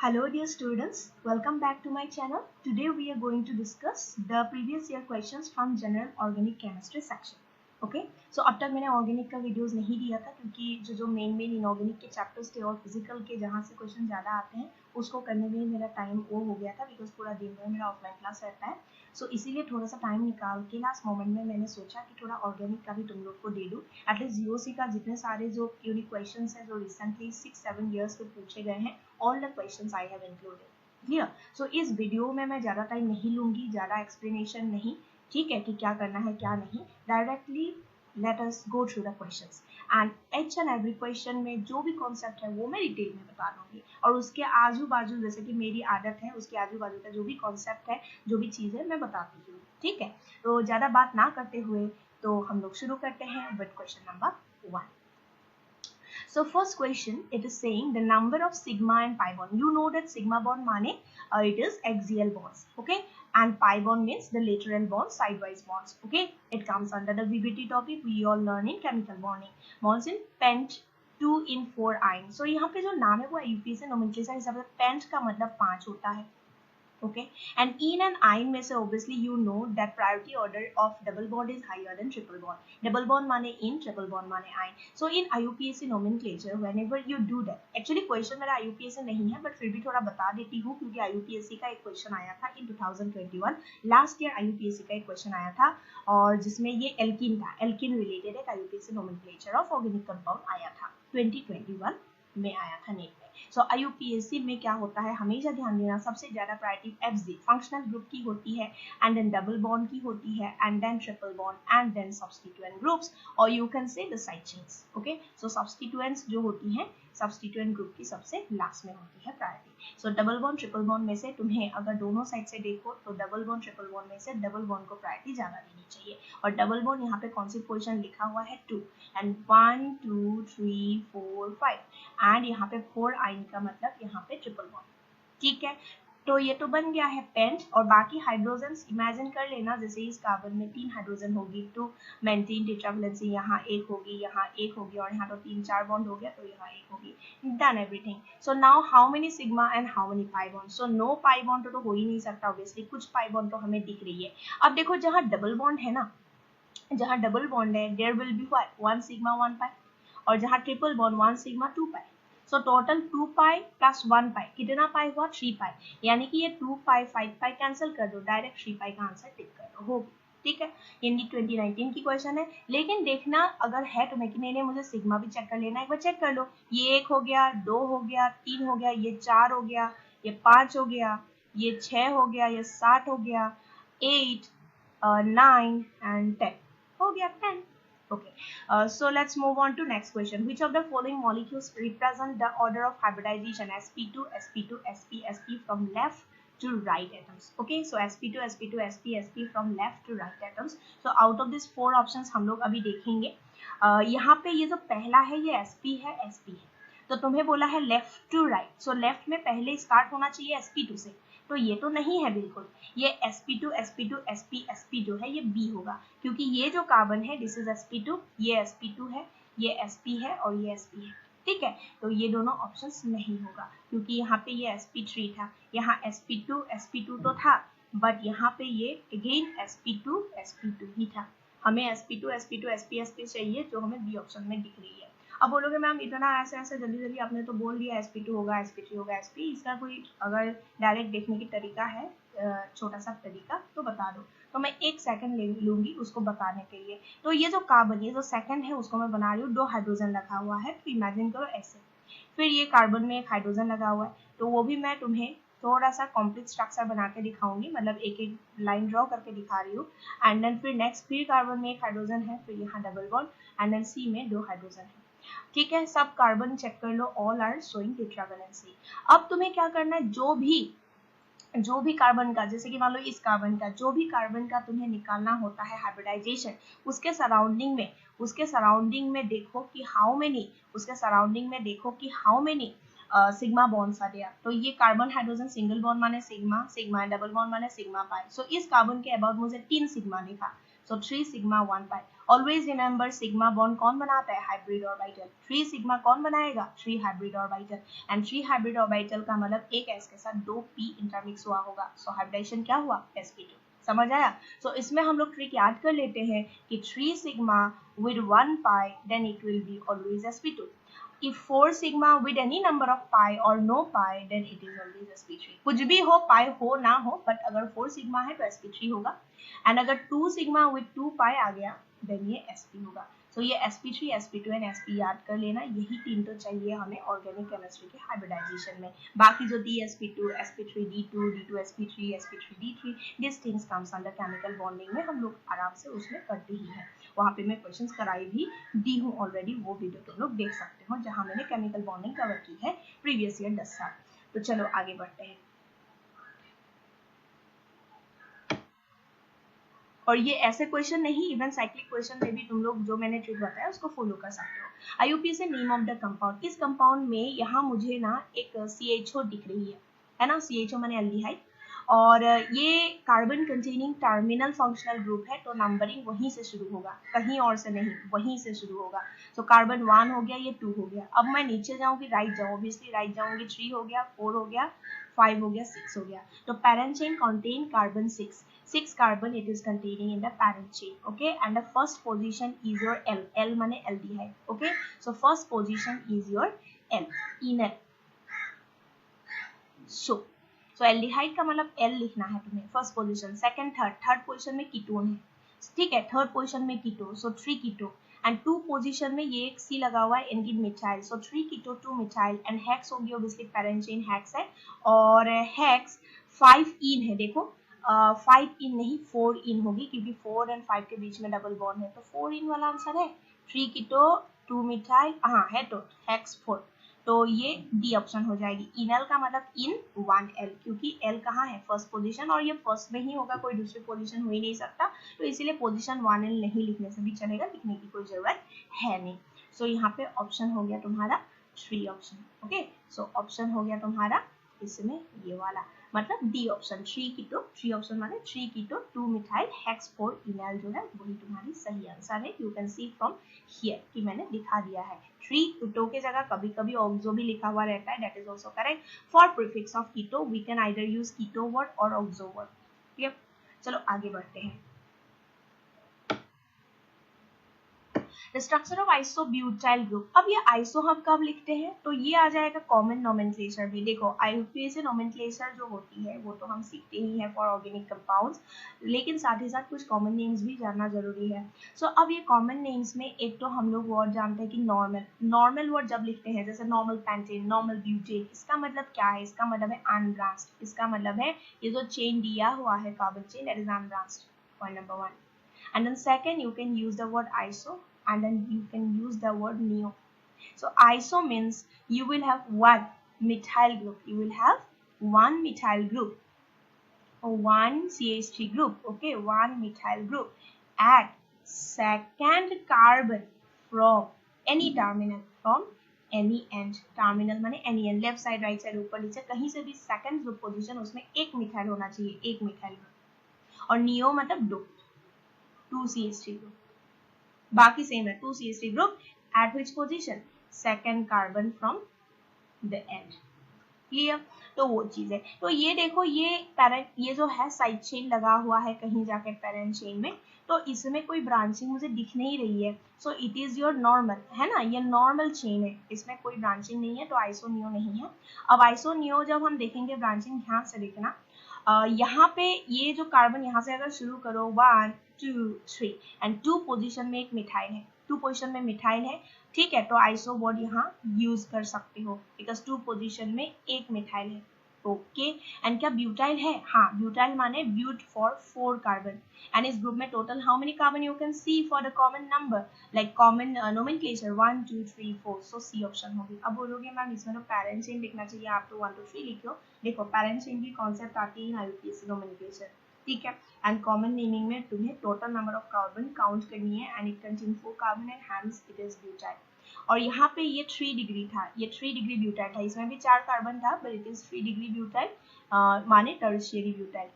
Hello dear students, welcome back to my channel. Today we are going to discuss the previous year questions from General Organic Chemistry section. Okay so अब तक मैंने organic का videos नहीं दिया था क्योंकि जो मेन इनऑर्गेनिक के चैप्टर्स थे और फिजिकल के जहाँ से क्वेश्चन ज़्यादा आते हैं उसको करने में मेरा टाइम वो हो गया था बिकॉज पूरा दिन भर मेरा ऑफलाइन क्लास रहता है. सो इसीलिए थोड़ा सा टाइम निकाल के लास्ट मोमेंट में मैंने सोचा कि थोड़ा ऑर्गेनिक का भी तुम लोग को दे दूँ. एटलीस्ट जीओसी का जितने सारे जो यूनिक क्वेश्चन हैं जो रिसेंटली 6-7 ईयर्स में पूछे गए हैं, all the questions I have included. Clear? So इस वीडियो में मैं ज़्यादा टाइम नहीं लूँगी, ज़्यादा एक्सप्लेनेशन नहीं. ठीक है कि क्या करना है क्या नहीं. Directly let us go through the questions and each and every question में जो भी कॉन्सेप्ट है वो मैं डिटेल में बता दूंगी और उसके आजू बाजू जैसे कि मेरी आदत है उसके आजू बाजू का जो भी कॉन्सेप्ट है जो भी चीज़ है मैं बताती हूँ. ठीक है, तो ज़्यादा बात ना करते हुए तो हम लोग शुरू करते हैं with question number 1. So first question, it is saying the number of sigma and pi bond. You know that sigma bond माने it is axial bonds, okay, and pi bond means the lateral bonds, sidewise bonds, okay. It comes under the VBT topic we all learn in chemical bonding. Bonds in pent 2 in 4 ion. So यहाँ पे जो नाम है वो IUPAC nomenclature हिसाब से pent का मतलब 5 होता है. Okay, and in and ion में से obviously you know that priority order of double bond is higher than triple bond. Double bond माने in, triple bond माने ion. So in IUPAC nomenclature whenever you do that, actually question मेरा IUPAC नहीं है but फिर भी थोड़ा बता देती हूँ क्योंकि IUPAC का एक क्वेश्चन आया था in 2021. लास्ट ईयर IUPAC का एक क्वेश्चन आया था और जिसमें ये एल्किन था, एल्किन रिलेटेड एक IUPAC nomenclature of organic compound आया था 2021 में आया था नेट में. सो IUPAC में क्या होता है हमेशा ध्यान देना, सबसे ज्यादा प्रायोरिटी FZ फंक्शनल ग्रुप की होती है एंड देन डबल बॉन्ड की होती है and then triple bond and then substituent groups और you can say the side chains. Okay, so substituents जो होती हैं सब्स्टिट्यूएंट ग्रुप की सबसे लास्ट में होती है प्रायोरिटी. सो डबल बॉन्ड ट्रिपल बॉन्ड में से तुम्हें अगर दोनों साइड से देखो तो डबल बॉन्ड ट्रिपल बॉन्ड में से डबल बॉन्ड को प्रायोरिटी ज्यादा देनी चाहिए और डबल बॉन्ड यहाँ पे कौन सी पोजीशन लिखा हुआ है 2 एंड 1 2 3 4 5 एंड यहाँ पे 4 आइन का मतलब यहाँ पे ट्रिपल बॉन्ड. ठीक है, तो ये तो बन गया है पेंट और बाकी हाइड्रोजन्स इमेजिन कर लेना जैसे इस कार्बन में 3 हाइड्रोजन होगी टू मेंटेन टेट्रावैलेंसी, यहाँ एक होगी यहाँ एक होगी और यहाँ तो 3-4 बॉन्ड हो गया तो यहाँ एक होगी. Done everything. So now how many sigma and how many pi bond. So no pi bond तो हो ही नहीं सकता ऑब्वियसली, कुछ पाई बॉन्ड तो हमें दिख रही है. अब देखो जहाँ डबल बॉन्ड है ना, जहाँ डबल बॉन्ड है देयर विल बी 1 सिग्मा 1 पाई और जहाँ ट्रिपल बॉन्ड 1 सिग्मा 2 पाई. सो टोटल 2 पाई प्लस 1 पाई कितना पाई हुआ 3 पाई, यानी कि ये 2 पाई 5 पाई कैंसिल कर दो, डायरेक्ट 3 पाई का आंसर टिक कर दो, हो. ठीक है, ये 2019 की क्वेश्चन है. लेकिन देखना अगर है तुम्हें कि नहीं मुझे सिग्मा भी चेक कर लेना, एक बार चेक कर लो. ये 1 हो गया, 2 हो गया, 3 हो गया, ये 4 हो गया, ये 5 हो गया, ये 6 हो गया, ये 7 हो गया, 8 9 एंड 10 हो गया 10. Okay, so let's move on to next question. Which of the following molecules represent the order of hybridization sp2 sp2 sp sp from left to right atoms? Okay, so sp2 sp2 sp sp from left to right atoms. So out of these 4 options हम लोग अभी देखेंगे. यहाँ पे ये जो पहला है ये sp है, तो तुम्हें बोला है left to right, so left में पहले स्टार्ट होना चाहिए sp2 से, तो ये तो नहीं है बिल्कुल. ये sp2 sp2 sp sp जो है ये b होगा क्योंकि ये जो कार्बन है दिस इज sp2, ये sp2 है, ये sp है और ये sp है. ठीक है, तो ये दोनों ऑप्शंस नहीं होगा क्योंकि यहाँ पे ये sp3 था, यहाँ sp2 तो था बट यहाँ पे ये अगेन sp2 ही था. हमें sp2 sp चाहिए जो हमें बी ऑप्शन में दिख रही है. अब बोलोगे मैम इतना ऐसे जल्दी आपने तो बोल दिया sp2 होगा sp3 होगा sp, इसका कोई अगर डायरेक्ट देखने की तरीका है छोटा सा तरीका तो बता दो. तो मैं 1 सेकंड लूंगी उसको बताने के लिए. तो ये जो कार्बन ये जो सेकंड है उसको मैं बना रही हूँ, 2 हाइड्रोजन लगा हुआ है, तो इमेजिन करो ऐसे. फिर ये कार्बन में एक हाइड्रोजन लगा हुआ है तो वो भी मैं तुम्हें थोड़ा सा कॉम्प्लेक्स स्ट्रक्चर बना के दिखाऊंगी, मतलब एक लाइन ड्रॉ करके दिखा रही हूँ. एंड देन फिर नेक्स्ट फिर कार्बन में एक हाइड्रोजन है, फिर यहाँ डबल बॉन्ड एंड देन सी में 2 हाइड्रोजन है. ठीक है, सब कार्बन चेक कर लो, ऑल आर शोइंग टेट्रावैलेंसी. अब तुम्हें क्या करना है, जो भी कार्बन का जैसे कि मान लो इस कार्बन का जो भी कार्बन का तुम्हें निकालना होता है हाइब्रिडाइजेशन, उसके सराउंडिंग में देखो कि हाउ मेनी, उसके सराउंडिंग में देखो कि how many sigma bonds are there. तो ये कार्बन हाइड्रोजन सिंगल बॉन्ड माने सिग्मा डबल बॉन्ड माने सिग्मा पाई. सो इस कार्बन के अबाउट मुझे 3 सिग्मा लिखा, so 3 sigma 1 pi. Always remember sigma bond कौन बनाता है, हाइब्रिड ऑर्बिटल। 3 सिग्मा कौन बनाएगा, 3 hybrid orbital. And 3 hybrid orbital का मतलब एक s के साथ 2 p इंटरमिक्स हुआ होगा, सो हाइब्रिडेशन क्या हुआ, sp2। समझ आया। सो इसमें हम लोग ट्रिक याद कर लेते हैं कि 3 sigma with 1 pi then it will be always sp2। if 4 sigma with any number of pi or no pi then it is always sp3। कुछ भी हो, pi हो ना हो, बट अगर 4 सिग्मा है तो sp3 होगा। एंड अगर 2 सिग्मा विद 2 pi आ गया देन ये sp होगा। सो ये sp3, sp2 एंड sp याद कर लेना, यही तीन तो चाहिए हमें ऑर्गेनिक केमिस्ट्री के हाइब्रिडाइजेशन में। बाकी जो dsp2, sp3d2, d2 sp3, sp3 d3, this things comes under chemical bonding में, हम लोग आराम से उसमें करते ही हैं। वहाँ पे मैं क्वेश्चंस कराई भी दी हूँ ऑलरेडी, वो वीडियो तुम लोग देख सकते हो जहाँ मैंने केमिकल बॉन्डिंग कवर की है प्रीवियस ईयर 10 साल। तो चलो आगे बढ़ते हैं। और ये ऐसे क्वेश्चन नहीं, इवन साइक्लिक क्वेश्चन में भी तुम लोग जो मैंने ट्रिक बताया उसको फॉलो कर सकते हो। आईयूपी से नेम ऑफ द कंपाउंड, इस कंपाउंड में यहाँ मुझे ना एक CHO दिख रही है ना, CHO माने एल्डिहाइड, और ये carbon containing terminal functional group है, तो नंबरिंग वहीं से शुरू होगा, कहीं और से नहीं, वहीं से शुरू होगा। तो कार्बन 1 हो गया, ये 2 हो गया। अब मैं नीचे जाऊंगी, राइट जाऊँ, ऑब्वियसली राइट जाऊंगी, 3 हो गया, 4 हो गया, 5 हो गया, 6 हो गया। तो parent chain contain carbon 6 carbon it is containing in the parent chain, okay, and the first position is your L माने aldehyde, okay, so first position is your L, enal। so aldehyde का मतलब L लिखना है तुम्हें, first position. Second, third position में ketone है, ठीक है, थर्ड पोजीशन में कीटो, सो 3 कीटो। एंड 2 पोजीशन में ये एक C लगा हुआ है, एनगिन methyl, so 3 keto 2 methyl. And hex होगी, ऑब्वियसली पेरेंट चेन हेक्स है, और हेक्स 5 इन है, देखो 5 इन नहीं 4 इन होगी, क्योंकि 4 एंड 5 के बीच में डबल बॉन्ड है, तो 4 इन वाला आंसर है। 3 कीटो 2 मिथाइल, हाँ है तो हेक्स 4, तो ये डी ऑप्शन हो जाएगी। इनल का मतलब इन 1L, क्योंकि L कहाँ है, फर्स्ट पोजीशन, और ये फर्स्ट में ही होगा, कोई दूसरी पोजीशन हो ही नहीं सकता, तो इसीलिए पोजीशन 1L नहीं लिखने से भी चलेगा, लिखने की कोई जरूरत है नहीं। सो यहाँ पे ऑप्शन हो गया तुम्हारा 3 ऑप्शन, ओके। सो ऑप्शन हो गया तुम्हारा इसमें ये वाला, मतलब डी ऑप्शन 3 कीटो, 3 ऑप्शन माने 3 कीटो 2 मिथाइल हेक्स 4 इनल जो है वही तुम्हारी सही आंसर है। You can C from here कि मैंने दिखा दिया है, 3 कीटो के जगह कभी कभी ऑक्सो भी लिखा हुआ रहता है, that is also correct. For prefix of keto we can either use keto word और ऑक्सो वर्ड, ठीक है। चलो आगे बढ़ते हैं। The structure of isobutyl group, अब ये आइसो हम कब लिखते हैं, तो ये आ जाएगा कॉमन नोमेनक्लेचर में। देखो आईयूपीएसी नोमेनक्लेचर जो होती है वो तो हम सीखते ही हैं फॉर ऑर्गेनिक कंपाउंड्स, लेकिन साथ ही साथ कुछ कॉमन नेम्स भी जानना जरूरी है। सो अब ये कॉमन नेम्स में एक तो हम लोग वर्ड जानते हैं कि नॉर्मल वर्ड जब लिखते हैं, जैसे नॉर्मल पेंटेन, नॉर्मल ब्यूटेन, इसका मतलब क्या है, इसका मतलब है अनब्रांच्ड, इसका मतलब है ये जो चेन दिया हुआ है carbon chain, that is unbranched, point number 1। And then second, you can use the word iso, and then you can use the word neo. So iso means you will have one methyl group, you will have one methyl group or one CH3 group, okay, one methyl group at second carbon from any terminal, from any end, terminal माने any end, left side right side ऊपर नीचे कहीं से भी second जो position उसमें एक methyl होना चाहिए, एक मिथाइल ग्रुप। और नियो मतलब दो, 2 CH3 group, बाकी सेम है, 2 CH3 group at which position, second carbon from the end, clear. तो वो चीज है, तो ये देखो ये पैरेंट, ये जो है साइड चेन लगा हुआ है कहीं जाके पैरेंट चेन में, तो इसमें कोई ब्रांचिंग मुझे दिख नहीं रही है, so it is your normal, है ना, ये नॉर्मल चेन है, इसमें कोई ब्रांचिंग नहीं है, तो आइसोनियो नहीं है। अब आइसोनियो जब हम देखेंगे ब्रांचिंग, ध्यान से देखना, यहाँ पे ये जो कार्बन यहाँ से अगर शुरू करो 1 2 3 एंड 2 पोजीशन में एक मिथाइल है, 2 पोजीशन में मिथाइल है, ठीक है, तो आइसो वर्ड यहाँ यूज कर सकते हो, बिकॉज 2 पोजीशन में एक मिथाइल है, ओके। एंड क्या ब्यूटाइल है, हाँ, ब्यूटाइल माने ब्यूट फॉर 4 कार्बन, एंड इस ग्रुप में total how many carbon you can see for the common number, like common nomenclature 1 2 3 4, so C option होगी। अब बोलोगे मैम इसमें तो पैरेंट चेन लिखना चाहिए, आप तो 1 2 3 लिखो, देखो पैरेंट चेन की कॉन्सेप्ट आती है आईयूपीएसी नोमेनक्लेचर, ठीक है। एंड कॉमन नेमिंग में तुम्हें total number of carbon count करनी है, and it contain 4 carbon and hence it is butyl. और यहाँ पे ये 3 डिग्री था, ये 3 डिग्री ब्यूटाइल था, इसमें भी 4 कार्बन था, but it is 3 degree butyl, माने टर्शियरी ब्यूटाइल,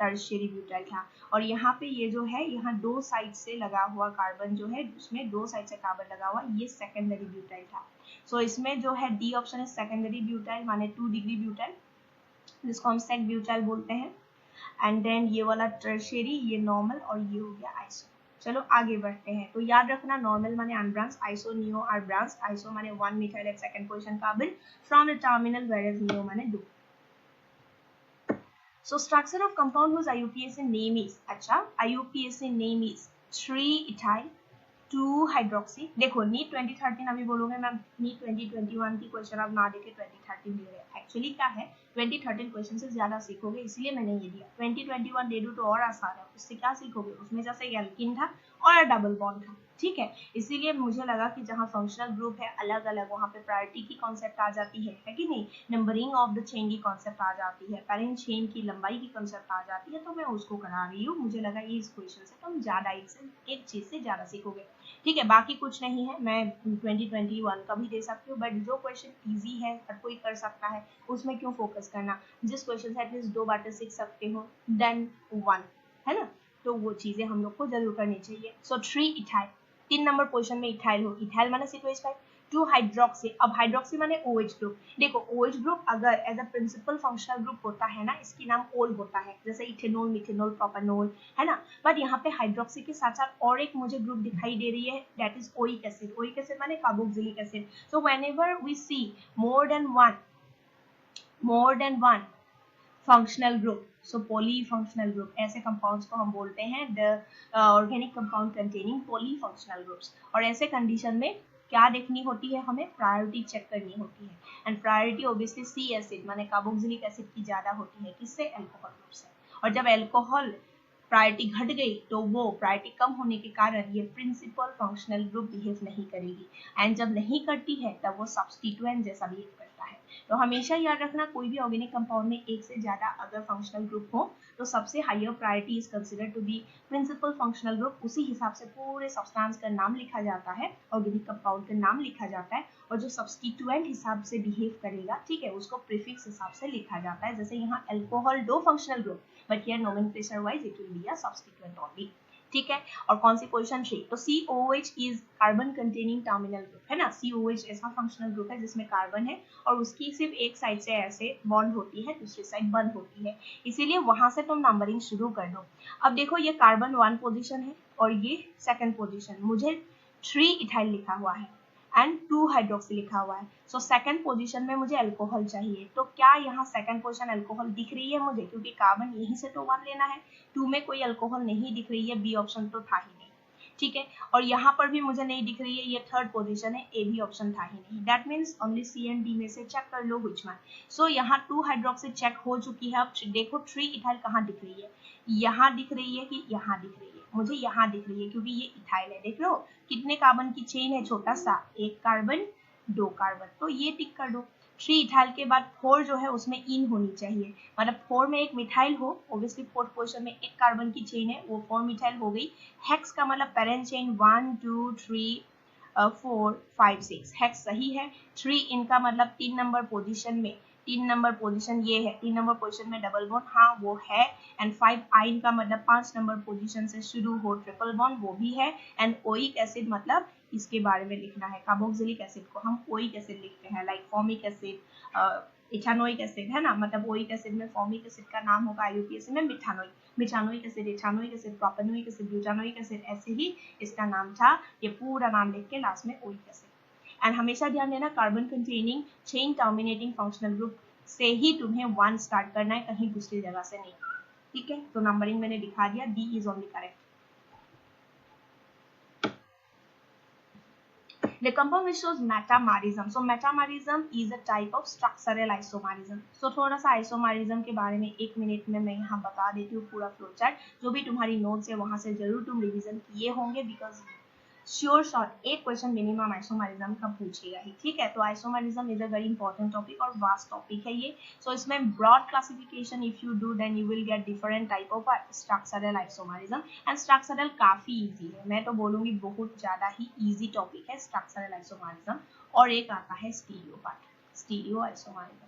टर्शियरी ब्यूटाइल था। और यहाँ पे ये जो है, यहाँ दो साइड से लगा हुआ कार्बन जो है, उसमें दो साइड से कार्बन लगा हुआ, ये सेकेंडरी ब्यूटाइल था। सो इसमें जो है डी ऑप्शन है सेकेंडरी ब्यूटाइल, माने 2 डिग्री ब्यूटाइल, जिसको हम सेक ब्यूटाइल बोलते हैं। एंड देन ये वाला टर्शियरी, ये नॉर्मल, और ये हो गया आइसो। चलो आगे बढ़ते हैं। तो याद रखना, नॉर्मल माने unbranch, iso neo are branch. Iso माने 1 methyl at second position carbon from the terminal, whereas neo माने 2। So structure of compound whose IUPAC name is, अच्छा IUPAC name is 3-ethyl 2-hydroxy। देखो नीट 2013 अभी बोलोगे ma'am NEET 2021 की question आप ना देखे 2013 दे रहे हैं। एक्चुअली क्या है, 2013 क्वेश्चन से ज्यादा सीखोगे, इसलिए मैंने ये दिया। 2021 दे दूं तो और आसान है, उससे क्या सीखोगे, उसमें जैसे एल्किन था और डबल बॉन्ड था, ठीक है। इसीलिए मुझे लगा कि जहाँ फंक्शनल ग्रुप है अलग अलग, वहाँ पे प्रायोरिटी की कॉन्सेप्ट आ जाती है कि नहीं, नंबरिंग ऑफ द चेन की कॉन्सेप्ट आ जाती है, पेरेंट चेन की लंबाई की कॉन्सेप्ट आ जाती है, तो मैं उसको करा रही हूँ। मुझे लगा ये इस क्वेश्चन से तुम ज्यादा एक चीज से ज्यादा सीखोगे, ठीक है। बाकी कुछ नहीं है, मैं 2021 का भी दे सकती हूँ, बट जो क्वेश्चन इजी है हर कोई कर सकता है, उसमें क्यों फोकस करना। जिस क्वेश्चन से एटलीस्ट 2 बातें सीख सकते हो देन 1, है ना, तो वो चीजें हम लोग को जरूर करनी चाहिए। सो 3 इथाइल, 3 नंबर पोजीशन में इथाइल हो, इथाइल माने C2H5, 2 हाइड्रोक्सी। अब हाइड्रोक्सी माने OH ग्रुप। देखो OH ग्रुप अगर as a principal functional group होता है ना, इसकी नाम ओल होता है, जैसे इथेनॉल, मिथेनॉल, प्रोपेनॉल, है ना। बट यहाँ पे हाइड्रोक्सी के साथ साथ और एक मुझे ग्रुप दिखाई दे रही है, that is oic acid. Oic acid माने carboxylic acid. So whenever we see more than one functional group, so polyfunctional group, ऐसे कंपाउंड्स को हम बोलते हैं the organic compound containing polyfunctional groups. और ऐसे कंडीशन में क्या देखनी होती है, हमें प्रायोरिटी चेक करनी होती है। And priority obviously C acid माने कार्बोक्सिलिक एसिड की ज्यादा होती है, किससे, अल्कोहल ग्रुप से। और जब अल्कोहल प्रायोरिटी घट गई तो वो प्रायोरिटी कम होने के कारण ये प्रिंसिपल फंक्शनल ग्रुप बिहेव नहीं करेगी, एंड जब नहीं करती है तब वो सब्स्टिट्यूएंट जैसा बिहेव करता है। तो हमेशा याद रखना, कोई भी ऑर्गेनिक कंपाउंड में एक से ज्यादा अगर फंक्शनल ग्रुप हो तो सबसे higher priority is considered to be principal functional group. उसी हिसाब से पूरे सब्सटेंस का नाम लिखा जाता है, ऑर्गेनिक कंपाउंड का नाम लिखा जाता है, और जो सब्स्टिट्यूएंट हिसाब से बिहेव करेगा, ठीक है, उसको प्रीफिक्स हिसाब से लिखा जाता है। जैसे यहाँ अल्कोहल दो functional group, but here nomenclature wise it will be a substituent only, ठीक है। और कौन सी पोजीशन 3, तो COH is carbon containing terminal group, है ना। COH ऐसा फंक्शनल ग्रुप है जिसमें कार्बन है और उसकी सिर्फ एक साइड से ऐसे बॉन्ड होती है, दूसरी साइड बंद होती है, इसीलिए वहां से तुम नंबरिंग शुरू कर दो। अब देखो ये कार्बन 1 पोजीशन है और ये सेकंड पोजीशन, मुझे 3 इथाइल लिखा हुआ है एंड 2 हाइड्रोक्सी लिखा हुआ है। सो सेकंड पोजीशन में मुझे अल्कोहल चाहिए, तो क्या यहाँ सेकंड पोजीशन अल्कोहल दिख रही है मुझे, क्योंकि कार्बन यहीं से तो 1 लेना है। 2 में कोई अल्कोहल नहीं दिख रही है, बी ऑप्शन तो था ही नहीं, ठीक है। और यहाँ पर भी मुझे नहीं दिख रही है, ये थर्ड पोजीशन है, ए भी ऑप्शन था ही नहीं। That means only C and D में से चेक कर लो व्हिच वन। सो यहाँ 2 हाइड्रोक्सी चेक हो चुकी है। अब देखो 3 इथाइल कहाँ दिख रही है, यहाँ दिख रही है कि यहाँ दिख रही है, मुझे यहाँ दिख रही है क्योंकि ये इथाइल है। देख लो कितने कार्बन की चेन है, छोटा सा, एक कार्बन 2 कार्बन, तो ये टिक कर दो। 3 इथाइल के बाद 4 जो है उसमें इन होनी चाहिए, मतलब 4 में एक मिथाइल हो, ऑब्वियसली फोर्थ पोजीशन में एक कार्बन की चेन है, वो 4 मिथाइल हो गई। हेक्स का मतलब पेरेंट चेन 1 2 3 4 5 6, हेक्स सही है। 3 इनका मतलब 3 नंबर पोजीशन में, 3 नंबर पोजीशन ये है, 3 नंबर पोजीशन में डबल बॉन्ड, हाँ वो है। एंड 5 आइन का मतलब 5 नंबर पोजीशन से शुरू हो ट्रिपल बॉन्ड, वो भी है। एंड ओइक एसिड मतलब इसके बारे में लिखना है, कार्बोक्सिलिक एसिड को हम ओइक एसिड लिखते हैं, like formic acid, ethanoic acid, है ना। मतलब ओइक एसिड में फॉर्मिक एसिड का नाम होगा, IUPAC में methanoic, methanoic acid, ethanoic acid, propanoic acid, butanoic acid, ऐसे ही इसका नाम था। ये पूरा नाम लिख के लास्ट में ओइक एसिड। एंड हमेशा ध्यान देना, carbon containing chain terminating functional group से ही तुम्हें 1 स्टार्ट करना है, कहीं दूसरी जगह से नहीं, ठीक है। तो नंबरिंग मैंने दिखा दिया, D is only correct. The compound which shows metamerism. So metamerism is a type of structural isomerism. So थोड़ा सा isomerism के बारे में 1 मिनट में मैं यहाँ बता देती हूँ पूरा फ्लो चार्ट, जो भी तुम्हारी नोट्स है वहां से जरूर तुम रिवीजन किए होंगे, बिकॉज श्योर शॉर्ट एक क्वेश्चन मिनिमम आइसोमेरिज्म का पूछेगा ही, ठीक है। तो isomerism is a very important topic और वास्ट टॉपिक है ये। सो इसमें broad classification if you do then you will get different type of structural isomerism. And structural काफी इजी है, मैं तो बोलूंगी बहुत ज्यादा ही इजी टॉपिक है स्ट्रक्चरल आइसोमेरिज्म। और एक आता है स्टीरियो पार्ट, स्टीरियो आइसोमेरिज्म।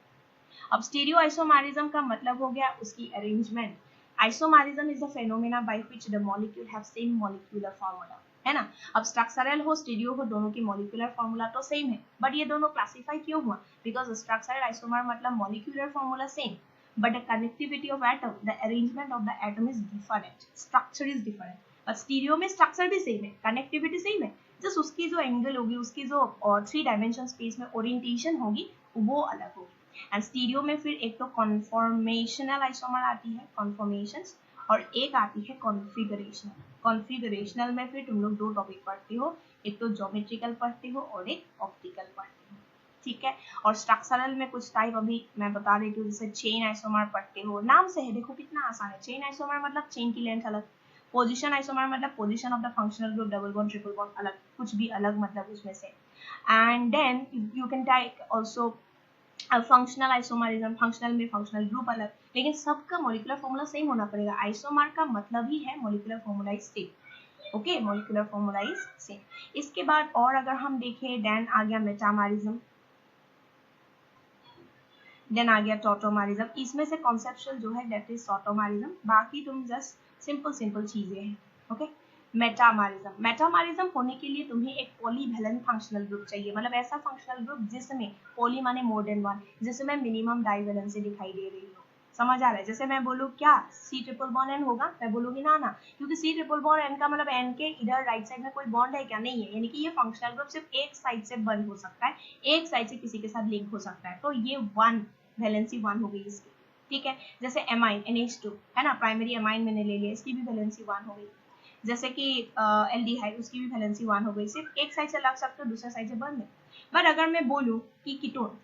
अब स्टीरियो आइसोमेरिज्म का मतलब हो गया उसकी arrangement, isomerism is the phenomena by which the molecule have same molecular formula, है ना। अब स्ट्रक्चरल हो स्टीरियो हो, दोनों की मॉलिक्यूलर फार्मूला तो सेम है, बट ये दोनों क्लासिफाई क्यों हुआ? बिकॉज स्ट्रक्चरल आइसोमर मतलब molecular formula same, but the connectivity of atom, the arrangement of the atom is different, structure is different. but stereo में structure भी same है, connectivity same है, just उसकी जो angle होगी, उसकी जो 3 dimension space में orientation होगी वो अलग होगी। and stereo में फिर एक तो conformational isomer आती है, conformations, और एक आती है configurational। configurational में फिर तुम लोग दो टॉपिक पढ़ते हो, एक तो ज्योमेट्रिकल पढ़ते हो और एक ऑप्टिकल पढ़ते हो, ठीक है। और स्ट्रक्चरल में कुछ टाइप अभी मैं बता देती हूँ, जैसे चेन आइसोमर पढ़ते हो, नाम से है, देखो कितना आसान है। चेन आइसोमर मतलब चेन की लेंथ अलग, पोजीशन आइसोमर मतलब position of the functional group, double bond triple bond अलग, कुछ भी अलग मतलब उसमें से। And then you can take also functional isomerism, functional में फंक्शनल ग्रुप अलग, लेकिन सबका मॉलिक्यूलर फॉर्मूला सेम होना पड़ेगा। आइसोमर का मतलब ही है molecular formula is same, okay, molecular formula is same. इसके बाद और अगर हम देखें, देन आ गया मेटामरिज्म, देन आ गया टॉटोमरिज्म। इसमें से कॉन्सेप्चुअल जो है दैट इज टॉटोमरिज्म, बाकी तुम जस्ट सिंपल सिंपल चीजें हैं, ओके। मेटामरिज्म, मेटामरिज्म होने के लिए तुम्हें एक पॉलीवैलेंट फंक्शनल ग्रुप चाहिए, मतलब ऐसा फंक्शनल ग्रुप जिसमें पॉली माने मोर देन वन, जिसमें मिनिमम डाइवैलेंसी दिखाई दे रही हो। समझ आ रहा है? जैसे मैं बोलूँ क्या सी ट्रिपल बॉन्ड एन होगा, मैं बोलूंगी ना ना, क्योंकि सी ट्रिपल बॉन्ड एन का मतलब एन के इधर राइट साइड में कोई बॉन्ड है क्या? नहीं है, यानी कि ये फंक्शनल ग्रुप सिर्फ एक साइड से बंद हो सकता है, एक साइड से किसी के साथ लिंक हो सकता है, तो ये वन वैलेंसी वन हो गई इसकी, ठीक है। जैसे एमाइन NH2 है ना, प्राइमरी एमाइन मैंने ले लिया, इसकी भी वैलेंसी वन हो गई। जैसे कि एल्डिहाइड, उसकी भी वैलेंसी वन हो गई, सिर्फ एक साइड से लग सकते हो, दूसरे साइड से बंद है। बट अगर मैं बोलूँ कि कीटोन,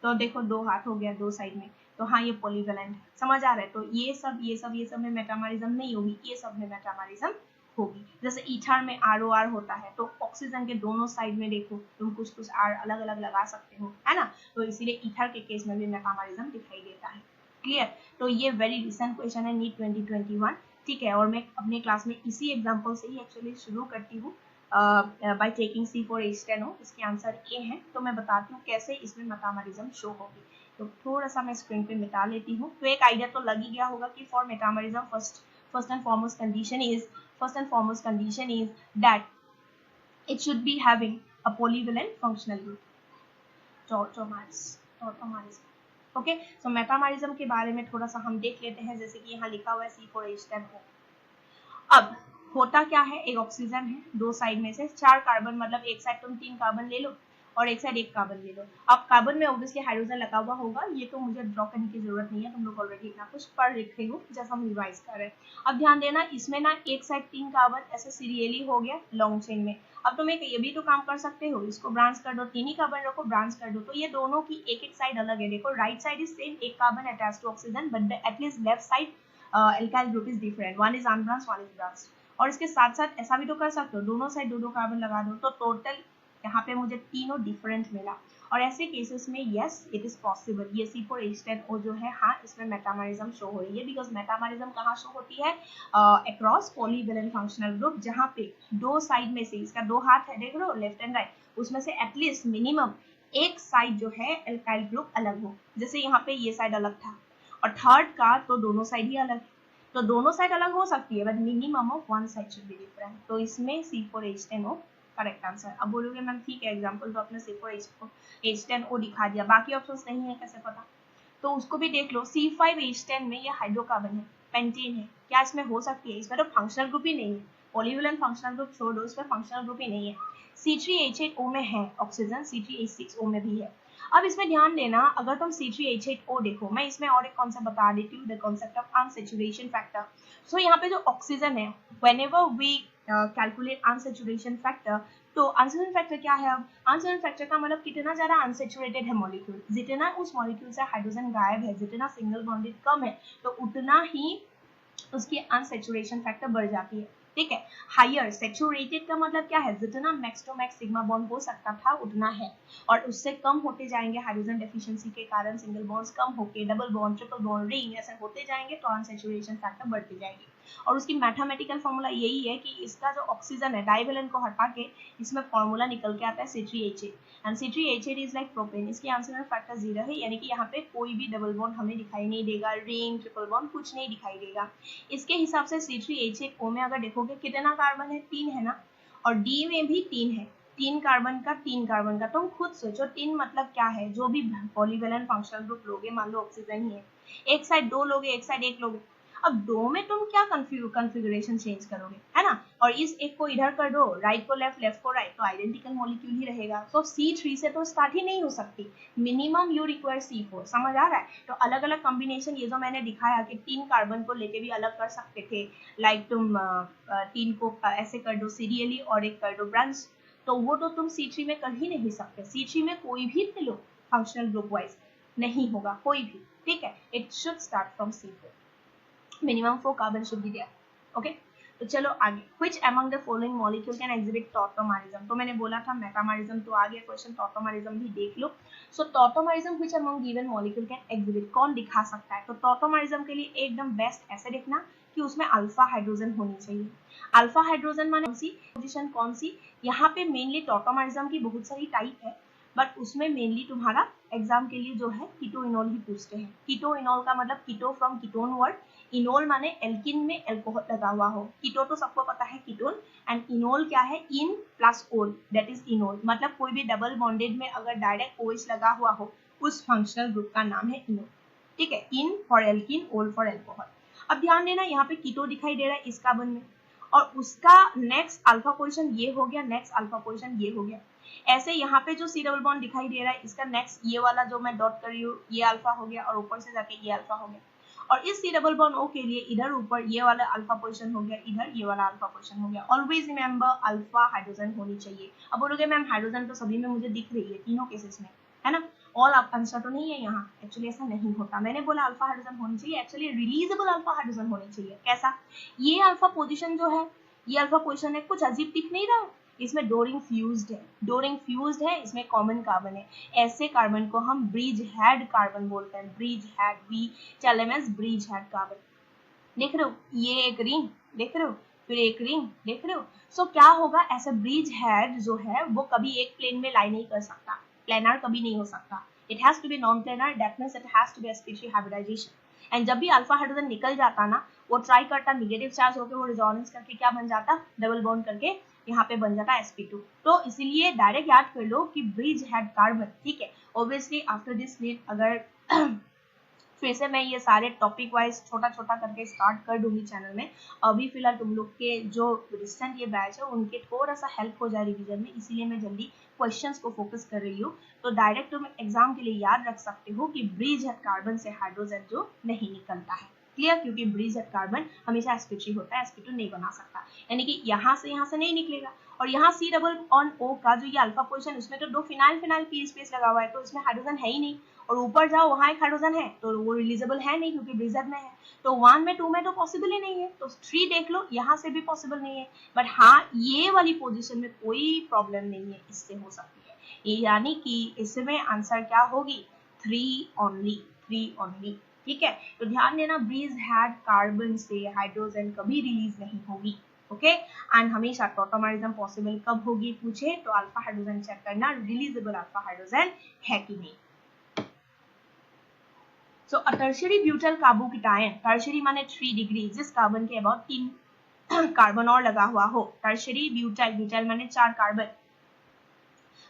तो देखो दो हाथ हो गया दो साइड में, तो हाँ ये पॉलीवैलेंट है, समझ आ रहा है? तो ये सब में मेटामरिज्म नहीं होगी, ये सब में मेटामरिज्म होगी। जैसे ईथर में ROR होता है, तो ऑक्सीजन के दोनों साइड में देखो तुम कुछ कुछ R अलग अलग लगा सकते हो, है ना, तो इसीलिए ईथर के केस में भी मेटामरिज्म दिखाई देता है। क्लियर? तो ये वेरी रिसेंट क्वेश्चन है नीट 2021, ठीक है। और मैं अपने क्लास में इसी एग्जाम्पल से ही एक्चुअली शुरू करती हूँ, बाय टेकिंग C4H10O, इसके आंसर ए है। तो मैं बताती हूँ कैसे इसमें मेटामरिज्म शो होगी। तो थोड़ा सा मैं स्क्रीन पे मिटा लेती हूँ, तो एक आइडिया तो लग ही गया होगा कि for metamerism first and foremost condition is that it should be having a polyvalent functional group, tautomerism, okay. So metamerism के बारे में थोड़ा सा हम देख लेते हैं, जैसे कि यहाँ लिखा हुआ है C4H10O। अब होता क्या है, एक ऑक्सीजन है, दो साइड में से चार कार्बन, मतलब एक साइड तुम 3 कार्बन ले लो और एक साइड एक कार्बन ले लो। अब कार्बन में ऑब्वियसली हाइड्रोजन लगा हुआ होगा, ये तो मुझे ड्रॉ करने की जरूरत नहीं है, तुम लोग ऑलरेडी इतना कुछ पढ़ लिखे हो जैसा हम रिवाइज कर रहे हैं। अब ध्यान देना, इसमें ना एक साइड 3 कार्बन ऐसे सीरियली हो गया लॉन्ग चेन में। अब तुम एक ये भी तो काम कर सकते हो, इसको ब्रांच कर दो, 3 ही कार्बन रखो, ब्रांच कर दो, तो ये दोनों की एक एक साइड अलग है। देखो राइट साइड इज सेम, एक carbon attach to oxygen, but at least left side alkyl group is different, one is unbranched, one is branched. और इसके साथ साथ ऐसा भी तो कर सकते हो, दोनों साइड दो दो कार्बन लगा दो, तो टोटल यहाँ पे मुझे तीनों डिफरेंट मिला। और ऐसे केसेस में यस इट इज पॉसिबल, ये C4H10O जो है, हाँ इसमें मेटामरिज्म शो हो रही है, बिकॉज मेटामरिज्म कहाँ शो होती है? अक्रॉस पॉलीवैलेंट फंक्शनल ग्रुप, जहाँ पे दो साइड में से, इसका दो हाथ है देख लो लेफ्ट एंड राइट, उसमें से एटलीस्ट मिनिमम एक साइड जो है एल्काइल ग्रुप अलग हो। जैसे यहाँ पे ये साइड अलग था, और थर्ड का तो दोनों साइड ही अलग है, तो दोनों साइड अलग हो सकती है, but minimum of one side should be different. तो इसमें C4H10O करेक्ट आंसर। अब बोलोगे मैम ठीक है, एग्जांपल तो आपने C4H10O दिखा दिया, बाकी ऑप्शंस नहीं है, कैसे पता? तो उसको भी देख लो। C5H10 में ये हाइड्रोकार्बन है, पेंटेन है, क्या इसमें हो सकती है? इसमें तो फंक्शनल ग्रुप ही नहीं है, पॉलीवैलेंट फंक्शनल ग्रुप छोड़ दो, इसमें फंक्शनल ग्रुप ही नहीं है। C3H8O में है ऑक्सीजन, C3H6O में भी है। अब इसमें ध्यान देना, अगर तुम C3H8O देखो, मैं इसमें और एक कॉन्सेप्ट बता देती हूँ, the concept of unsaturation factor. So यहाँ पे जो ऑक्सीजन है, whenever we calculate unsaturation factor, तो अनसैचुरेशन फैक्टर क्या है? अब अनसैचुरेशन फैक्टर का मतलब कितना ज्यादा अनसैचुरेटेड है मॉलिक्यूल, जितना उस मॉलिक्यूल से हाइड्रोजन गायब है, जितना सिंगल बॉन्डेड कम है, तो उतना ही उसकी अनसैचुरेशन फैक्टर बढ़ जाती है, ठीक है। हायर सैचुरेटेड का मतलब क्या है? जितना max to max sigma bond हो सकता था उतना है, और उससे कम होते जाएंगे हाइड्रोजन डेफिशिएंसी के कारण, सिंगल बॉन्ड्स कम होके double bond, triple bond, ring ऐसे होते जाएंगे, तो अनसैचुरेशन फैक्टर बढ़ती जाएगी। और उसकी मैथमेटिकल फॉर्मूला यही है कि इसका जो ऑक्सीजन है डाइवेलेंट को हटा के इसमें फॉर्मूला निकल के आता है C3H8 and C3H8 is like propane. इसकी आंसर में फैक्टर 0 है, यानी कि यहाँ पे कोई भी डबल बॉन्ड हमें दिखाई नहीं देगा, रिंग ट्रिपल बॉन्ड कुछ नहीं दिखाई देगा। इसके हिसाब से C3H8 O में अगर देखोगे कितना कार्बन है, 3 है ना, और D में भी 3 है, 3 कार्बन का। तुम खुद सोचो 3 मतलब क्या है, जो भी पॉलीवेलेंट फंक्शनल ग्रुप लोगे, मान लो ऑक्सीजन ही है, एक साइड 2 लोगे, एक साइड 1 लोगे, अब 2 में तुम क्या कॉन्फ़िगरेशन चेंज करोगे, है ना, और इस एक को इधर कर दो, राइट को लेफ्ट, लेफ्ट को राइट, तो आइडेंटिकल मॉलिक्यूल ही रहेगा। सो C3 से तो स्टार्ट ही नहीं हो सकती, मिनिमम यू रिक्वायर C4। समझ आ रहा है? तो अलग अलग कॉम्बिनेशन ये जो मैंने दिखाया कि 3 कार्बन को लेके भी अलग कर सकते थे, लाइक तुम 3 को ऐसे कर दो सीरियली और एक कर दो ब्रांच, तो वो तो तुम C3 में कर ही नहीं सकते। C3 में कोई भी ले लो फंक्शनल ग्रुप वाइज नहीं होगा कोई भी, ठीक है, it should start from C4, minimum 4 carbon should be there. Okay, तो चलो आगे, which among the following molecule can exhibit tautomerism. तो मैंने बोला था मेटामरिज्म, तो आ गया क्वेश्चन, टॉटोमरिज्म भी देख लो। So tautomerism which among given molecule can exhibit, कौन दिखा सकता है, तो टॉटोमरिज्म के लिए एकदम बेस्ट ऐसे देखना कि उसमें अल्फा हाइड्रोजन होनी चाहिए। अल्फा हाइड्रोजन माने कौन सी पोजीशन, कौन सी, यहाँ पे मेनली टॉटोमरिज्म की बहुत सारी टाइप है, बट उसमें मेनली तुम्हारा एग्जाम के लिए जो है कीटो इनोल ही पूछते हैं। कीटो इनोल का मतलब कीटो फ्रॉम कीटोन वर्ड, इनोल माने एल्किन में एल्कोहल लगा हुआ हो, कीटो तो सबको पता है कीटोन, एंड इनोल क्या है, इन प्लस ओल, दैट इज इनोल, मतलब कोई भी डबल बॉन्डेड में अगर डायरेक्ट OH लगा हुआ हो उस फंक्शनल ग्रुप का नाम है इनोल, ठीक है, इन फॉर एल्किन, ओल फॉर एल्कोहल। अब ध्यान देना यहाँ पे कीटो दिखाई दे रहा है इस कार्बन में, और उसका नेक्स्ट अल्फा पोजीशन ये हो गया, नेक्स्ट अल्फा पोजीशन ये हो गया। ऐसे यहाँ पे जो C डबल बॉन्ड दिखाई दे रहा है इसका नेक्स्ट ये वाला जो मैं डॉट कर रही हूँ ये अल्फा हो गया, और ऊपर से जाके ये अल्फा हो गया, और इस C डबल बॉन्ड O के लिए इधर ऊपर ये वाला अल्फा पोजीशन हो गया, इधर ये वाला अल्फा पोजीशन हो गया। ऑलवेज रिमेंबर अल्फा हाइड्रोजन होनी चाहिए। अब बोलोगे मैम हाइड्रोजन तो सभी में मुझे दिख रही है तीनों केसेस में, है ना, ऑल आंसर तो नहीं है यहाँ, एक्चुअली ऐसा नहीं होता। मैंने बोला अल्फा हाइड्रोजन होनी चाहिए, एक्चुअली रिलीजेबल अल्फा हाइड्रोजन होनी चाहिए। कैसा, ये अल्फा पोजीशन जो है, ये अल्फा पोजीशन है, कुछ अजीब दिख नहीं रहा है, इसमें डोरिंग फ्यूज्ड है, डोरिंग फ्यूज्ड है, इसमें कॉमन कार्बन है, ऐसे कार्बन को हम ब्रिज हेड कार्बन बोलते हैं, bridge head, BHLMS bridge head carbon. देख रहे हो, ये एक रिंग देख रहे हो, फिर एक रिंग देख रहे हो। सो क्या होगा, ऐसा ब्रिज हेड जो है वो कभी एक प्लेन में लाई नहीं कर सकता, प्लेनर कभी नहीं हो सकता, it has to be non planar, that means it has to be sp3 hybridization. And जब भी अल्फा हाइड्रोजन निकल जाता ना, वो ट्राई करता नेगेटिव चार्ज होकर वो रेजोनेंस करके क्या बन जाता, डबल बॉन्ड करके यहाँ पे बन जाता sp2। तो इसीलिए डायरेक्ट याद कर लो कि ब्रिज हेड कार्बन, ठीक है। ऑब्वियसली आफ्टर दिस लीड अगर फिर से मैं ये सारे टॉपिक वाइज छोटा छोटा करके स्टार्ट कर दूंगी चैनल में। अभी फिलहाल तुम लोग के जो रिसेंट ये बैच है उनके थोड़ा सा हेल्प हो जाए रिवीजन में, इसीलिए मैं जल्दी क्वेश्चंस को फोकस कर रही हूँ। तो डायरेक्ट तुम एग्जाम के लिए याद रख सकते हो कि ब्रिज हेड कार्बन से हाइड्रोजन जो नहीं निकलता है, क्लियर, क्योंकि ब्रिज हेड कार्बन हमेशा sp3 होता है, sp2 नहीं बना सकता, यानी कि यहाँ से नहीं निकलेगा। और यहाँ C डबल ऑन O का जो ये अल्फा पोजीशन, उसमें तो 2 फिनाइल फिनाइल की स्पेस लगा हुआ है, तो इसमें हाइड्रोजन है ही नहीं, और ऊपर जाओ वहां एक हाइड्रोजन है तो वो रिलीजेबल है नहीं क्योंकि ब्रिज हेड में है, तो 1 में 2 में तो पॉसिबल ही नहीं है, तो 3 देख लो, यहाँ से भी पॉसिबल नहीं है। बट हाँ, ये वाली पोजीशन में कोई प्रॉब्लम नहीं है, इससे हो सकती है ये, यानी कि इसमें आंसर क्या होगी, 3 ओनली, 3 ओनली, ठीक है। तो ध्यान देना, ब्रिज हेड कार्बन से हाइड्रोजन कभी रिलीज नहीं होगी, ओके। एंड हमेशा टॉटोमरिज्म पॉसिबल कब होगी पूछे तो अल्फा हाइड्रोजन चेक करना, रिलीजेबल अल्फा हाइड्रोजन है कि नहीं। So a tertiary butyl carbocation, tertiary माने 3 डिग्री, जिस कार्बन के अबाउट 3 कार्बन और लगा हुआ हो, tertiary butyl, butyl माने 4 कार्बन,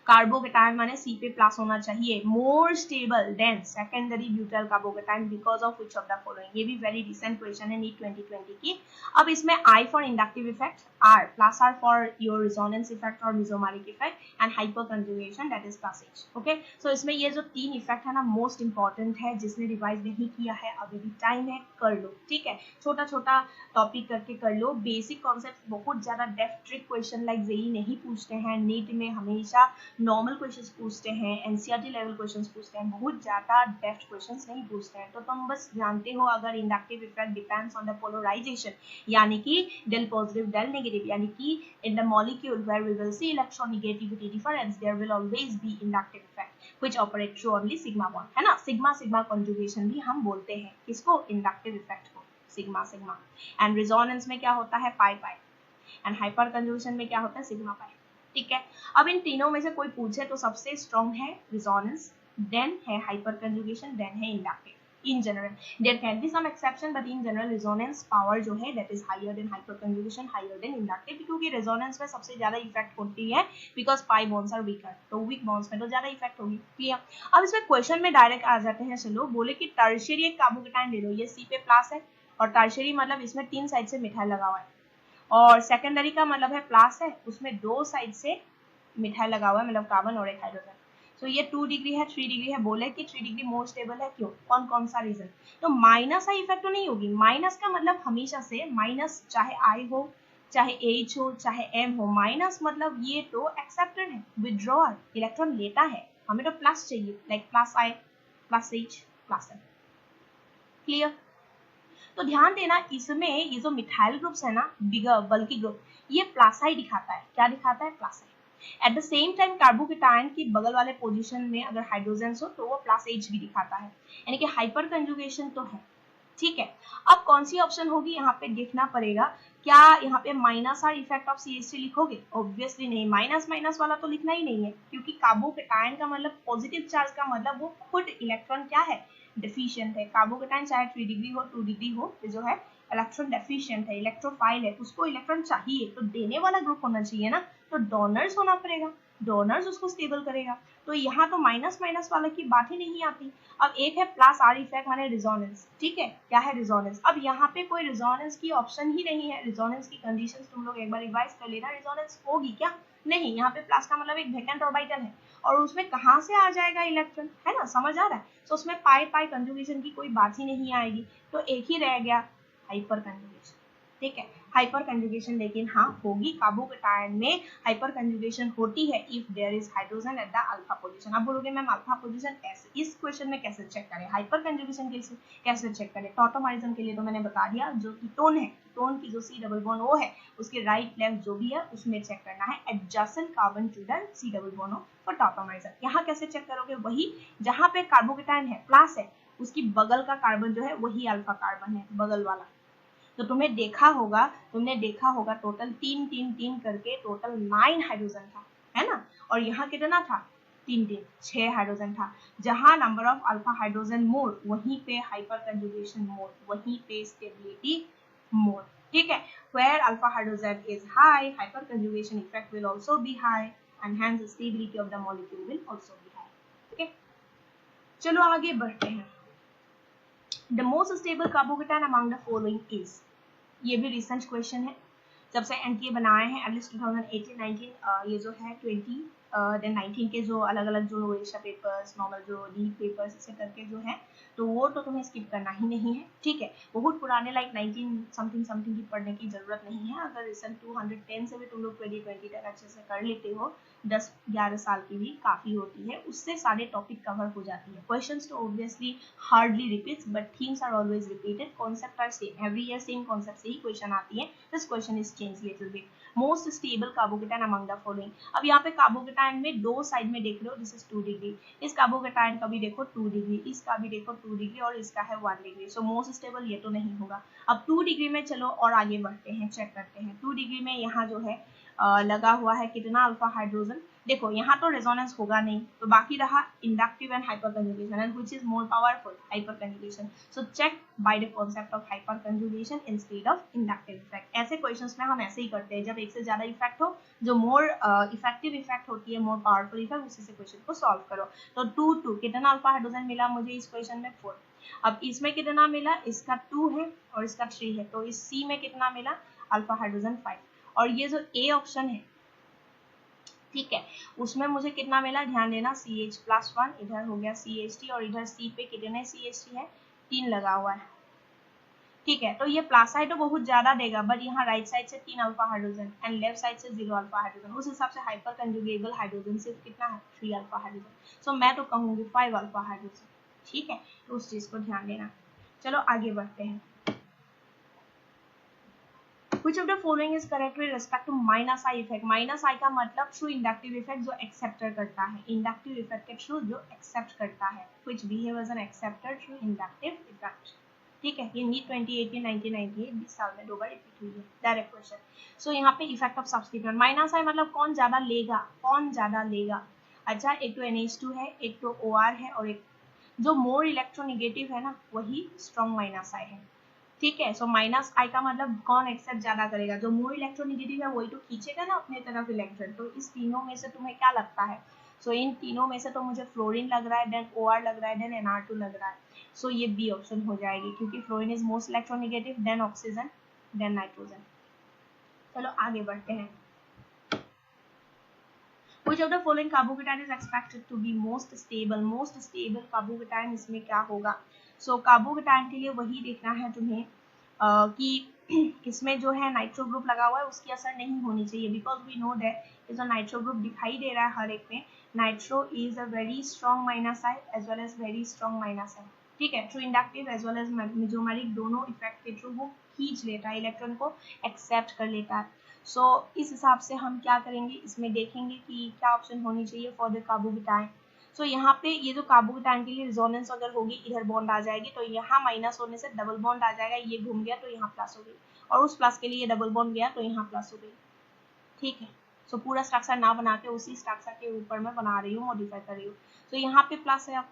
कार्बोकेटायन माने C पे प्लस होना चाहिए, more stable than secondary butyl carbocation because of which of the following. ये भी वेरी रिसेंट क्वेश्चन है नीट 2020 की। अब इसमें I for inductive effect, R plus R for your resonance effect और mesomeric effect, and hyperconjugation that is plus H, okay. So इसमें ये जो 3 इफेक्ट है ना मोस्ट इंपॉर्टेंट है, जिसने रिवाइज नहीं किया है अभी भी टाइम है, कर लो, ठीक है। छोटा छोटा टॉपिक करके कर लो, बेसिक कॉन्सेप्ट बहुत ज्यादा depth trick question like JEE नहीं पूछते हैं, नीट में हमेशा नॉर्मल क्वेश्चंस पूछते हैं, एनसीईआरटी लेवल क्वेश्चंस पूछते हैं, बहुत ज्यादा डेप्थ क्वेश्चंस नहीं पूछते हैं। तो तुम बस जानते हो अगर inductive effect depends on the polarization, यानी कि डेल पॉजिटिव डेल नेगेटिव, यानी कि in the molecule where we will see electronegativity difference there will always be inductive effect which operate through only sigma bond, है ना, sigma sigma conjugation भी हम बोलते हैं किसको, इंडक्टिव इफेक्ट को, सिग्मा सिग्मा, एंड रेजोनेंस में क्या होता है पाई पाई, एंड हाइपर कंजुगेशन में क्या होता है सिग्मा पाई। ठीक है, अब इन तीनों में से कोई पूछे तो सबसे स्ट्रॉन्ग है रेजोनेंस, देन है हाइपर कंजुगेशन, देन है inductive in general. There can be some exception, but in general resonance power जो है that is higher than hyperconjugation, higher than inductive, क्योंकि resonance में सबसे ज्यादा इफेक्ट होती है because pi bonds are weaker, तो weak bonds में तो ज्यादा इफेक्ट होगी। क्लियर? अब इसमें क्वेश्चन में डायरेक्ट आ जाते हैं। चलो, बोले कि टर्शियरी एक कार्बोकेटाइन ले लो, ये C पे प्लस है, और टर्शियरी मतलब इसमें 3 साइड से मिथाइल लगा हुआ है, और सेकेंडरी का मतलब है प्लस है, उसमें 2 साइड से मिथाइल लगा हुआ है, मतलब कार्बन और एक हाइड्रोजन। तो ये 2 डिग्री है, 3 डिग्री है, बोले कि 3 डिग्री मोर स्टेबल है, क्यों, कौन कौन सा रीजन? तो माइनस का इफेक्ट तो नहीं होगी। माइनस का मतलब हमेशा से माइनस, चाहे आई हो, चाहे एच हो, चाहे एम हो, माइनस मतलब ये तो एक्सेप्टेड है, विड्रॉल, इलेक्ट्रॉन लेता है, हमें तो प्लस चाहिए, like plus I, plus H, plus M. Clear? तो ध्यान देना, इसमें ये जो मिथाइल ग्रुप्स है ना, बिगर बल्कि ग्रुप, ये प्लस आई दिखाता है। क्या दिखाता है? Plus I. At the same time carbocation की बगल वाले पोजीशन में अगर हाइड्रोजन हो तो वो प्लस एच भी दिखाता है, यानी कि हाइपर कंजुगेशन तो है। ठीक है, अब कौन सी ऑप्शन होगी यहाँ पे देखना पड़ेगा। क्या यहाँ पे minus are effect of CH3 लिखोगे? ऑब्वियसली नहीं, माइनस माइनस वाला तो लिखना ही नहीं है, क्योंकि कार्बोकेटाइन का मतलब पॉजिटिव चार्ज का मतलब वो खुद इलेक्ट्रॉन क्या है, डेफिशिएंट है। कार्बोकेटाइन चाहे 3 डिग्री हो, 2 डिग्री हो, जो है इलेक्ट्रॉन डेफिशिएंट है, इलेक्ट्रोफाइल है, उसको इलेक्ट्रॉन चाहिए, तो देने वाला ग्रुप होना चाहिए ना, तो डोनर्स होना पड़ेगा, डोनर्स उसको स्टेबल करेगा। तो यहाँ तो माइनस माइनस वाले की बात ही नहीं आती। अब एक है प्लस आर इफेक्ट माने रिजोनेंस। ठीक है, क्या है रिजोनेंस? अब यहाँ पे कोई रिजोनेंस की ऑप्शन ही नहीं है। रिजोनेंस की कंडीशंस तुम लोग एक बार रिवाइज कर लेना। रिजोनेंस होगी क्या? नहीं, यहाँ पे प्लस का मतलब एक वैकेंट ऑर्बिटल है, और उसमें कहाँ से आ जाएगा इलेक्ट्रॉन, है ना, समझ आ रहा है? तो उसमें पाई पाई कंजुगेशन की कोई बात ही नहीं आएगी, तो एक ही रह गया हाइपर कंजुगेशन। ठीक है, हाइपर कंजुगेशन लेकिन हाँ होगी, कार्बोकेटाइन में हाइपर कंजुगेशन होती है if there is hydrogen at the alpha position. अब बोलोगे मैम अल्फा पोजीशन ऐसे इस क्वेश्चन में कैसे चेक करें, हाइपर कंजुगेशन कैसे चेक करें? टॉटोमरिज्म के लिए तो मैंने बता दिया, जो कीटोन है, कीटोन की जो C डबल बॉन्ड ओ है, उसके राइट लेफ्ट जो भी है उसमें चेक करना है adjacent carbon to the C double bond O for tautomerism. यहाँ कैसे चेक करोगे? वही जहाँ पे कार्बोकेटाइन है प्लस है, उसकी बगल का कार्बन जो है वही अल्फा कार्बन है, बगल वाला। तो तुमने देखा होगा टोटल 3 करके टोटल 9 हाइड्रोजन था, है ना, और यहाँ कितना था? 3 6 हाइड्रोजन था। जहां नंबर ऑफ अल्फा हाइड्रोजन मोर, वहीं पे हाइपर कंजुगेशन मोर, वहीं पे स्टेबिलिटी मोर। ठीक है, where alpha hydrogen is high, hyperconjugation effect will also be high, and hence the stability of the molecule will also be high. Okay, चलो आगे बढ़ते हैं। The most stable carbocation among the following is, ये भी recent question है, जब से NTA बनाए हैं एटलीस्ट 2018 19, ये जो है 20 देन 19 के जो अलग अलग जो एशिया पेपर्स, नॉर्मल जो लीग पेपर्स इसे करके जो है, तो वो तो तुम्हें स्किप करना ही नहीं है। ठीक है, बहुत पुराने लाइक 19 समथिंग समथिंग की पढ़ने की जरूरत नहीं है। अगर रिसेंट 210 से भी तुम लोग 2020 तक अच्छे से कर लेते हो, 10-11 साल की भी काफी होती है, उससे सारे टॉपिक कवर हो जाती है। क्वेश्चंस तो obviously hardly repeats, but themes are always repeated, concept are same, every year same concept से ही क्वेश्चन आती है। This question is change little bit. Most stable carbocation among the following. अब यहाँ पे कार्बोकेटाइन में दो साइड में देख रहे हो, दिस इज 2 डिग्री, इस कार्बोकेटाइन का भी देखो 2 डिग्री, इसका भी देखो 2 डिग्री, और इसका है 1 डिग्री। सो मोस्ट स्टेबल ये तो नहीं होगा। अब 2 डिग्री में चलो और आगे बढ़ते हैं, चेक करते हैं। 2 डिग्री में यहाँ जो है लगा हुआ है कितना अल्फा हाइड्रोजन। देखो यहाँ तो रेजोनेंस होगा नहीं, तो बाकी रहा inductive and hyperconjugation, and which is more powerful, hyperconjugation. So check by the concept of hyperconjugation instead of inductive effect. ऐसे क्वेश्चंस में हम ऐसे ही करते हैं, जब एक से ज्यादा इफेक्ट हो, जो मोर इफेक्टिव इफेक्ट होती है, मोर पावरफुल इफेक्ट, उसी से क्वेश्चन को सॉल्व करो। तो 2 कितना अल्फा हाइड्रोजन मिला मुझे इस क्वेश्चन में? 4। अब इसमें कितना मिला? इसका 2 है और इसका 3 है, तो इस सी में कितना मिला? Alpha hydrogen 5। और ये जो ए ऑप्शन है, ठीक है, उसमें मुझे कितना मिला? ध्यान देना, CH+1, इधर हो गया CH3, और इधर C पे कितने CH3 है? 3 लगा हुआ है। ठीक है, तो ये प्लस है तो बहुत ज्यादा देगा, बट यहाँ राइट साइड से 3 alpha hydrogen and left side से 0 अल्फा हाइड्रोजन, उस हिसाब से हाइपर कंजुगेबल हाइड्रोजन सिर्फ कितना है? 3 अल्फा हाइड्रोजन। सो मैं तो कहूंगी 5 अल्फा हाइड्रोजन। ठीक है, तो उस चीज को ध्यान देना। चलो आगे बढ़ते हैं। Which of the following is correct with respect to minus I effect? minus I का मतलब true inductive effect जो acceptor करता है, inductive effect के through जो accept करता है, which behave as an acceptor through inductive effect. ठीक है, ये नीट 2018-1998 20 साल में 2 बार रिपीट हुई है। Direct question. सो यहाँ पे इफेक्ट ऑफ सब्स्टिट्यूएंट माइनस आई मतलब कौन ज्यादा लेगा, कौन ज्यादा लेगा। अच्छा, एक तो NH2 है, एक तो OR है, और एक जो मोर इलेक्ट्रोनिगेटिव है ना वही स्ट्रॉन्ग माइनस आई है। ठीक है, सो माइनस आई का मतलब कौन एक्सेप्ट ज्यादा करेगा, जो मोर इलेक्ट्रोनिगेटिव है वही तो खींचेगा ना अपने तरफ इलेक्ट्रॉन। तो इस तीनों में से तुम्हें क्या लगता है। सो इन तीनों में से तो मुझे फ्लोरीन लग रहा है, देन OR लग रहा है, देन NR2 लग रहा है। सो ये बी ऑप्शन हो जाएगी, क्योंकि fluorine is most electronegative, then oxygen, then nitrogen. चलो आगे बढ़ते हैं। Which of the following carbocation is expected to be most stable? Most stable carbocation इसमें क्या होगा। So carbocation के लिए वही देखना है तुम्हें कि इसमें जो है नाइट्रो ग्रुप लगा हुआ है उसकी असर नहीं होनी चाहिए, बिकॉज वी नो दैट जो नाइट्रो ग्रुप दिखाई दे रहा है हर एक में, nitro is a very strong minus I as well as very strong minus I. ठीक है, through inductive as well as mesomeric दोनों इफेक्ट के थ्रू वो खींच लेता है, इलेक्ट्रॉन को एक्सेप्ट कर लेता है। सो इस हिसाब से हम क्या करेंगे, इसमें देखेंगे कि क्या ऑप्शन होनी चाहिए फॉर द कार्बोकेटाइन। सो यहाँ पे ये जो कार्बोकेटाइन के लिए रिजोनेंस अगर होगी, इधर बॉन्ड आ जाएगी, तो यहाँ माइनस होने से डबल बॉन्ड आ जाएगा, ये घूम गया तो यहाँ प्लस हो गई, और उस प्लस के लिए डबल बॉन्ड गया तो यहाँ प्लस हो गई। ठीक है, सो पूरा स्ट्रक्चर ना बना के उसी स्ट्रक्चर के ऊपर मैं बना रही हूँ, मॉडिफाई कर रही हूँ। तो यहाँ पे प्लस है।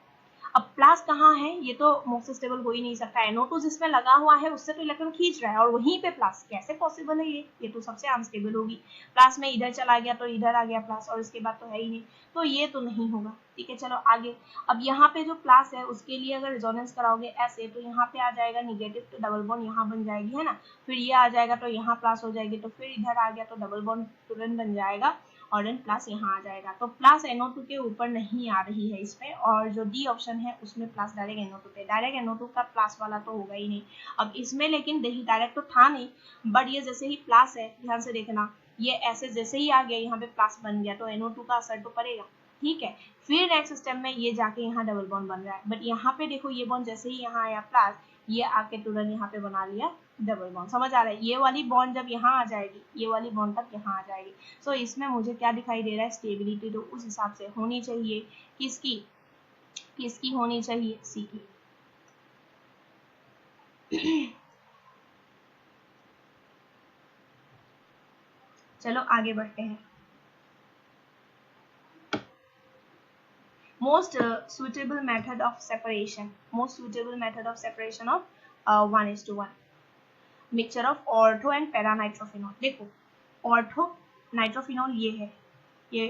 अब प्लस कहाँ है, ये तो मोस्ट स्टेबल हो ही नहीं सकता। NO2 जिसमें लगा हुआ है उससे तो इलेक्ट्रॉन खींच रहा है, और वहीं पे प्लस कैसे पॉसिबल है, ये तो सबसे अनस्टेबल होगी। प्लस में इधर चला गया तो इधर आ गया प्लस, और इसके बाद तो है ही नहीं, तो ये तो नहीं होगा। ठीक है, चलो आगे। अब यहाँ पे जो प्लस है उसके लिए अगर रिजोनेंस कराओगे ऐसे, तो यहाँ पे आ जाएगा निगेटिव, तो डबल बॉन्ड यहाँ बन जाएगी, है ना। फिर ये आ जाएगा तो यहाँ प्लस हो जाएगी, तो फिर इधर आ गया तो डबल बॉन्ड तुरंत बन जाएगा, और देन प्लस यहाँ आ जाएगा। तो प्लस NO2 के ऊपर नहीं आ रही है इसमें, और जो डी ऑप्शन है उसमें प्लस डायरेक्ट NO2 पे, डायरेक्ट NO2 का प्लस वाला तो होगा ही नहीं। अब इसमें लेकिन डायरेक्ट तो था नहीं, बट ये जैसे ही प्लस है, ध्यान से देखना, ये ऐसे जैसे ही आ गया यहाँ पे प्लस बन गया, तो NO2 का असर तो पड़ेगा। ठीक है, फिर नेक्स्ट सिस्टम में ये जाके यहाँ डबल बॉन्ड बन रहा है, बट यहाँ पे देखो ये बॉन्ड जैसे ही यहाँ आया प्लस, ये आके तुरंत यहाँ पे बना लिया डबल बॉन्ड। समझ आ रहा है, ये वाली बॉन्ड जब यहाँ आ जाएगी, ये वाली बॉन्ड तक यहाँ आ जाएगी। सो इसमें मुझे क्या दिखाई दे रहा है, स्टेबिलिटी तो उस हिसाब से होनी चाहिए, किसकी किसकी होनी चाहिए, सी की। चलो आगे बढ़ते हैं। Most suitable method of separation, most suitable method of separation of 1:1 mixture of ortho and para nitrophenol। देखो, ऑर्थो नाइट्रोफिनॉल ये है, ये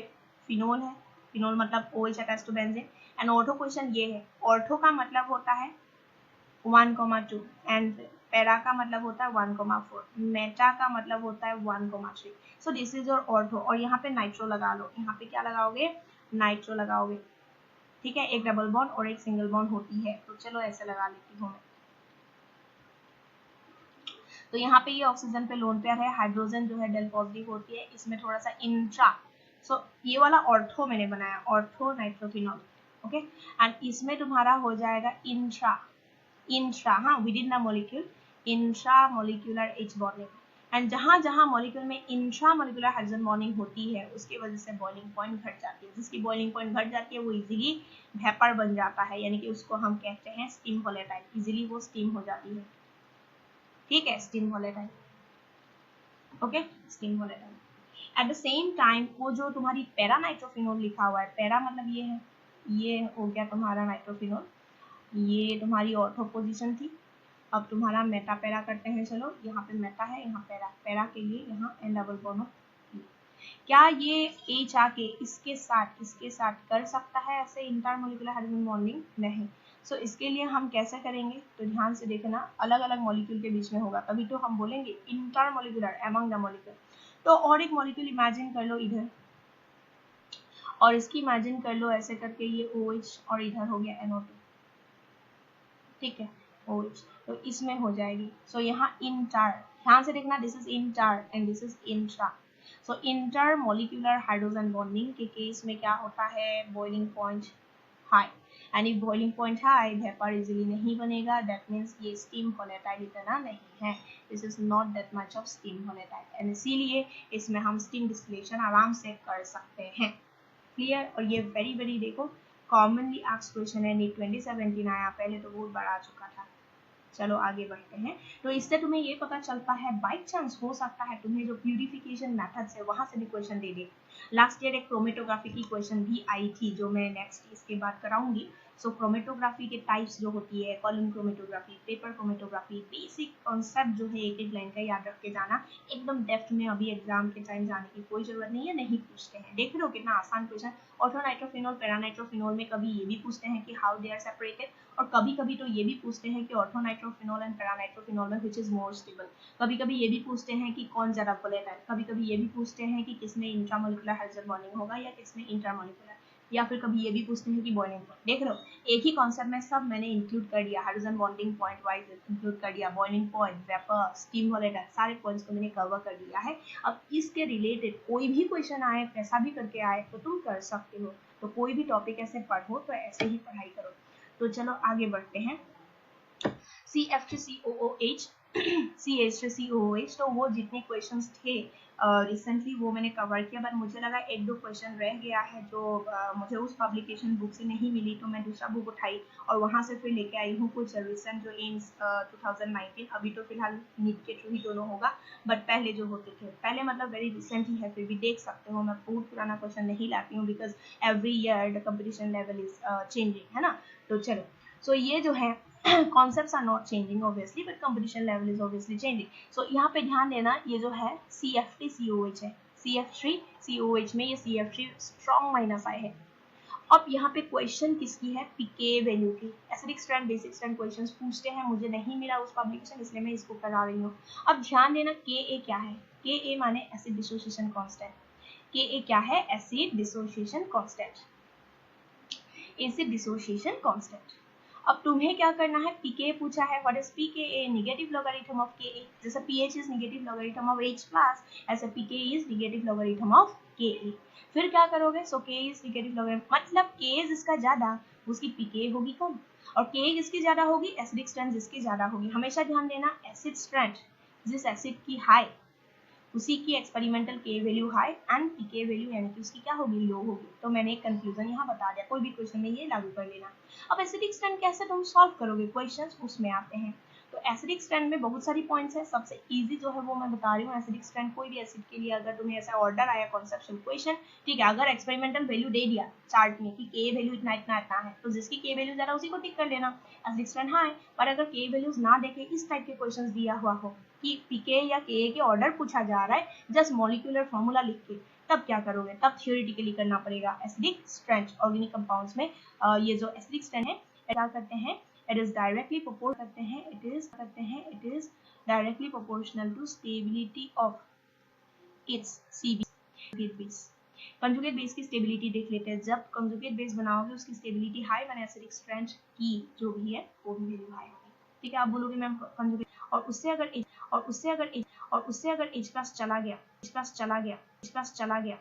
फिनोल है, फिनोल मतलब OH attached to benzene, and ortho question ये है। ऑर्थो का मतलब होता है 1,2 एंड पैरा का मतलब होता है 1,4, मेटा का मतलब होता है 1,3। So this is your ortho, और यहाँ पे नाइट्रो लगा लो, यहाँ पे क्या लगाओगे, नाइट्रो लगाओगे। ठीक है, एक डबल बॉन्ड और एक सिंगल बॉन्ड होती है, तो चलो ऐसे लगा लेती हूँ मैं। तो यहाँ पे ये ऑक्सीजन पे लोन पेयर है, हाइड्रोजन जो है डेल पॉजिटिव होती है, इसमें थोड़ा सा इंट्रा। सो ये वाला ऑर्थो मैंने बनाया, ऑर्थो नाइट्रोफिनॉल। ओके, एंड इसमें तुम्हारा हो जाएगा इंट्रा, इंट्रा, हाँ, with in the molecule, intra molecular H bonding. And जहां जहां मॉलिक्यूल में इंट्रा मॉलिक्यूलर हाइड्रोजन बॉन्डिंग होती है उसकी वजह से बॉइलिंग पॉइंट घट जाती है, जिसकी बॉइलिंग पॉइंट घट जाती है वो इजीली वेपर बन जाता है, यानी कि उसको हम कहते हैं स्टीम वोलेटाइल, इजीली वो स्टीम हो जाती है। ठीक है, steam volatile. Okay, steam volatile. At the same time वो जो तुम्हारी पैरा नाइट्रोफिनोल लिखा हुआ है, पैरा मतलब ये है, ये हो गया तुम्हारा नाइट्रोफिनोल, ये तुम्हारी ऑर्थो पोजीशन थी। अब तुम्हारा मेटा पैरा करते हैं, चलो यहाँ पे मेटा है, यहाँ पैरा, पैरा के लिए यहाँ N double bond of P. क्या ये H आके इसके साथ कर सकता है ऐसे इंटरमोलिकुलर हाइड्रोजन बॉन्डिंग? नहीं। सो इसके लिए हम कैसे करेंगे, तो ध्यान से देखना, अलग अलग मॉलिक्यूल के बीच में होगा, तभी तो हम बोलेंगे इंटरमोलिकुलर, अमंग द मॉलिक्यूल। तो और एक मॉलिक्यूल इमेजिन कर लो इधर, और इसकी इमेजिन कर लो ऐसे करके, ये OH और इधर हो गया NO2। ठीक है, OH, तो इसमें हो जाएगी। सो यहाँ इंटर, ध्यान से देखना, this is inter and this is intra. So inter molecular hydrogen bonding के केस में क्या होता है, बॉइलिंग पॉइंट हाई, यानी boiling point high, vapour easily नहीं बनेगा, दैट मीन्स ये स्टीम वोलेटाइल इतना नहीं है, this is not that much of steam volatile, and इसीलिए इसमें हम स्टीम डिस्टिलेशन आराम से कर सकते हैं। क्लियर, और ये वेरी वेरी देखो कॉमनली आस्क्ड क्वेश्चन है, नीट 2017 आया, पहले तो बहुत बार आ चुका था। चलो आगे बढ़ते हैं। तो इससे तुम्हें ये पता चलता है बाई चांस हो सकता है तुम्हें जो प्यूरिफिकेशन मेथड्स है वहां से भी क्वेश्चन दे दे। लास्ट ईयर एक क्रोमेटोग्राफी की क्वेश्चन भी आई थी जो मैं नेक्स्ट इसके बाद कराऊंगी। सो क्रोमेटोग्राफी के टाइप्स जो होती है, column chromatography, paper chromatography, basic concept जो है एक एक लाइन का याद रख के जाना। एकदम डेप्थ में अभी एग्जाम के टाइम जाने की कोई जरूरत नहीं है, नहीं पूछते हैं। देख लो कितना आसान क्वेश्चन। ऑर्थोनाइट्रोफिनॉल पैरानाइट्रोफिनॉल में कभी ये भी पूछते हैं कि हाउ दे आर सेपरेटेड, और कभी कभी तो ये भी पूछते हैं कि ऑर्थोनाइट्रोफिनॉल एंड पैरानाइट्रोफिनॉल में व्हिच इज मोर स्टेबल। कभी कभी ये भी पूछते हैं कि कौन ज्यादा वोलेटाइल। कभी कभी ये भी पूछते हैं कि किसमें इंट्रामोलिकुलर हाइड्रोजन बॉन्डिंग होगा या किसमें इंट्रामोलिकुलर। या फिर कभी ये भी पूछते हैं कि बॉइलिंग पॉइंट। देख लो एक ही कॉन्सेप्ट में सब मैंने इंक्लूड कर दिया, hydrogen bonding point wise include कर दिया, boiling point, vapour, steam volatile, सारे पॉइंट्स को मैंने कवर कर दिया है। अब इसके रिलेटेड कोई भी क्वेश्चन आए, कैसा भी करके आए, तो तुम कर सकते हो। तो कोई भी टॉपिक ऐसे पढ़ो तो ऐसे ही पढ़ाई करो। तो चलो आगे बढ़ते हैं। CF3COOH CH3COOH, तो वो जितने क्वेश्चंस थे रिसेंटली वो मैंने कवर किया, बट मुझे लगा एक दो क्वेश्चन रह गया है जो मुझे उस पब्लिकेशन बुक से नहीं मिली, तो मैं दूसरा बुक उठाई और वहां से फिर लेके आई हूँ कुछ रिसेंट जो एम्स 2019। अभी तो फिलहाल नीट के थ्रू ही दोनों होगा, बट पहले जो होते थे, पहले मतलब वेरी रिसेंट ही है, फिर भी देख सकते हो। मैं बहुत पुराना क्वेश्चन नहीं लाती हूँ because every year the competition level is changing, है ना। तो चलो, सो ये जो है concepts are not changing obviously but competition level is obviously changing. So यहाँ पे ध्यान देना, ये जो है CF3COH है, CF3COH में ये CF3 strong माइनस आए है। अब यहाँ पे क्वेश्चन किसकी है, पीके वैल्यू की। Acidic strength basic strength questions पूछते हैं, मुझे नहीं मिला उस पब्लिकेशन इसलिए मैं इसको करा रही हूँ। अब ध्यान देना Ka क्या है, Ka माने एसिड डिसोसिएशन कांस्टेंट। Ka क्या है, acid dissociation constant, acid dissociation constant. अब तुम्हें क्या करना है, पीके पूछा है, what is pK, negative logarithm of K. जैसे pH is negative logarithm of H plus, ऐसे pK is negative logarithm of K. फिर क्या करोगे, सो के इज नेगेटिव लॉगरिथम, मतलब के जिसका ज्यादा उसकी पीके होगी कम, और के जिसकी ज्यादा होगी एसिडिक स्ट्रेंथ जिसकी ज्यादा होगी। हमेशा ध्यान देना, एसिड स्ट्रेंथ जिस एसिड की हाई उसी की एक्सपेरिमेंटल के value high and pK value यानी कि उसकी क्या होगी, लो होगी। तो मैंने एक कंक्लूजन यहाँ बता दिया, कोई भी क्वेश्चन में ये लागू कर लेना। अब एसिडिक स्ट्रेंथ कैसे तुम सॉल्व करोगे क्वेश्चंस, उसमें आते हैं। तो एसिडिक स्ट्रेंथ में बहुत सारी पॉइंट्स है, सबसे इजी जो है वो मैं बता रही हूँ। एसिडिक स्ट्रेंथ कोई भी एसिड के लिए अगर तुम्हें ऐसा ऑर्डर आया कॉन्सेप्चुअल क्वेश्चन, ठीक है, अगर एक्सपेरिमेंटल वैल्यू दे दिया चार्ट में कि के वैल्यू इतना इतना इतना है, तो जिसकी के वैल्यू ज्यादा उसी को टिक कर लेना, एसिडिक स्ट्रेंथ हाई। पर अगर के वैल्यूज ना देखे, इस टाइप के क्वेश्चन दिया हुआ हो कि पीके या के ऑर्डर पूछा जा रहा है जस्ट मॉलिक्यूलर फॉर्मूला लिख के, तब क्या करोगे, तब थियोरेटिकली करना पड़ेगा। एसिडिक स्ट्रेंथ ऑर्गेनिक कंपाउंड्स में ये जो एसिडिक स्ट्रेंथ है क्या करते हैं, it is directly it is directly proportional to stability of its conjugate base. Conjugate base की स्टेबिलिटी देख लेते हैं। जब कंजुगेट बेस बनाओगे उसकी स्टेबिलिटी हाई बने, एसिडिक स्ट्रेंथ की जो भी है वो भी वैल्यू हाई होगी। ठीक है, आप बोलोगे मैम कंजुगेट, और उससे अगर H प्लस चला गया, H प्लस चला गया,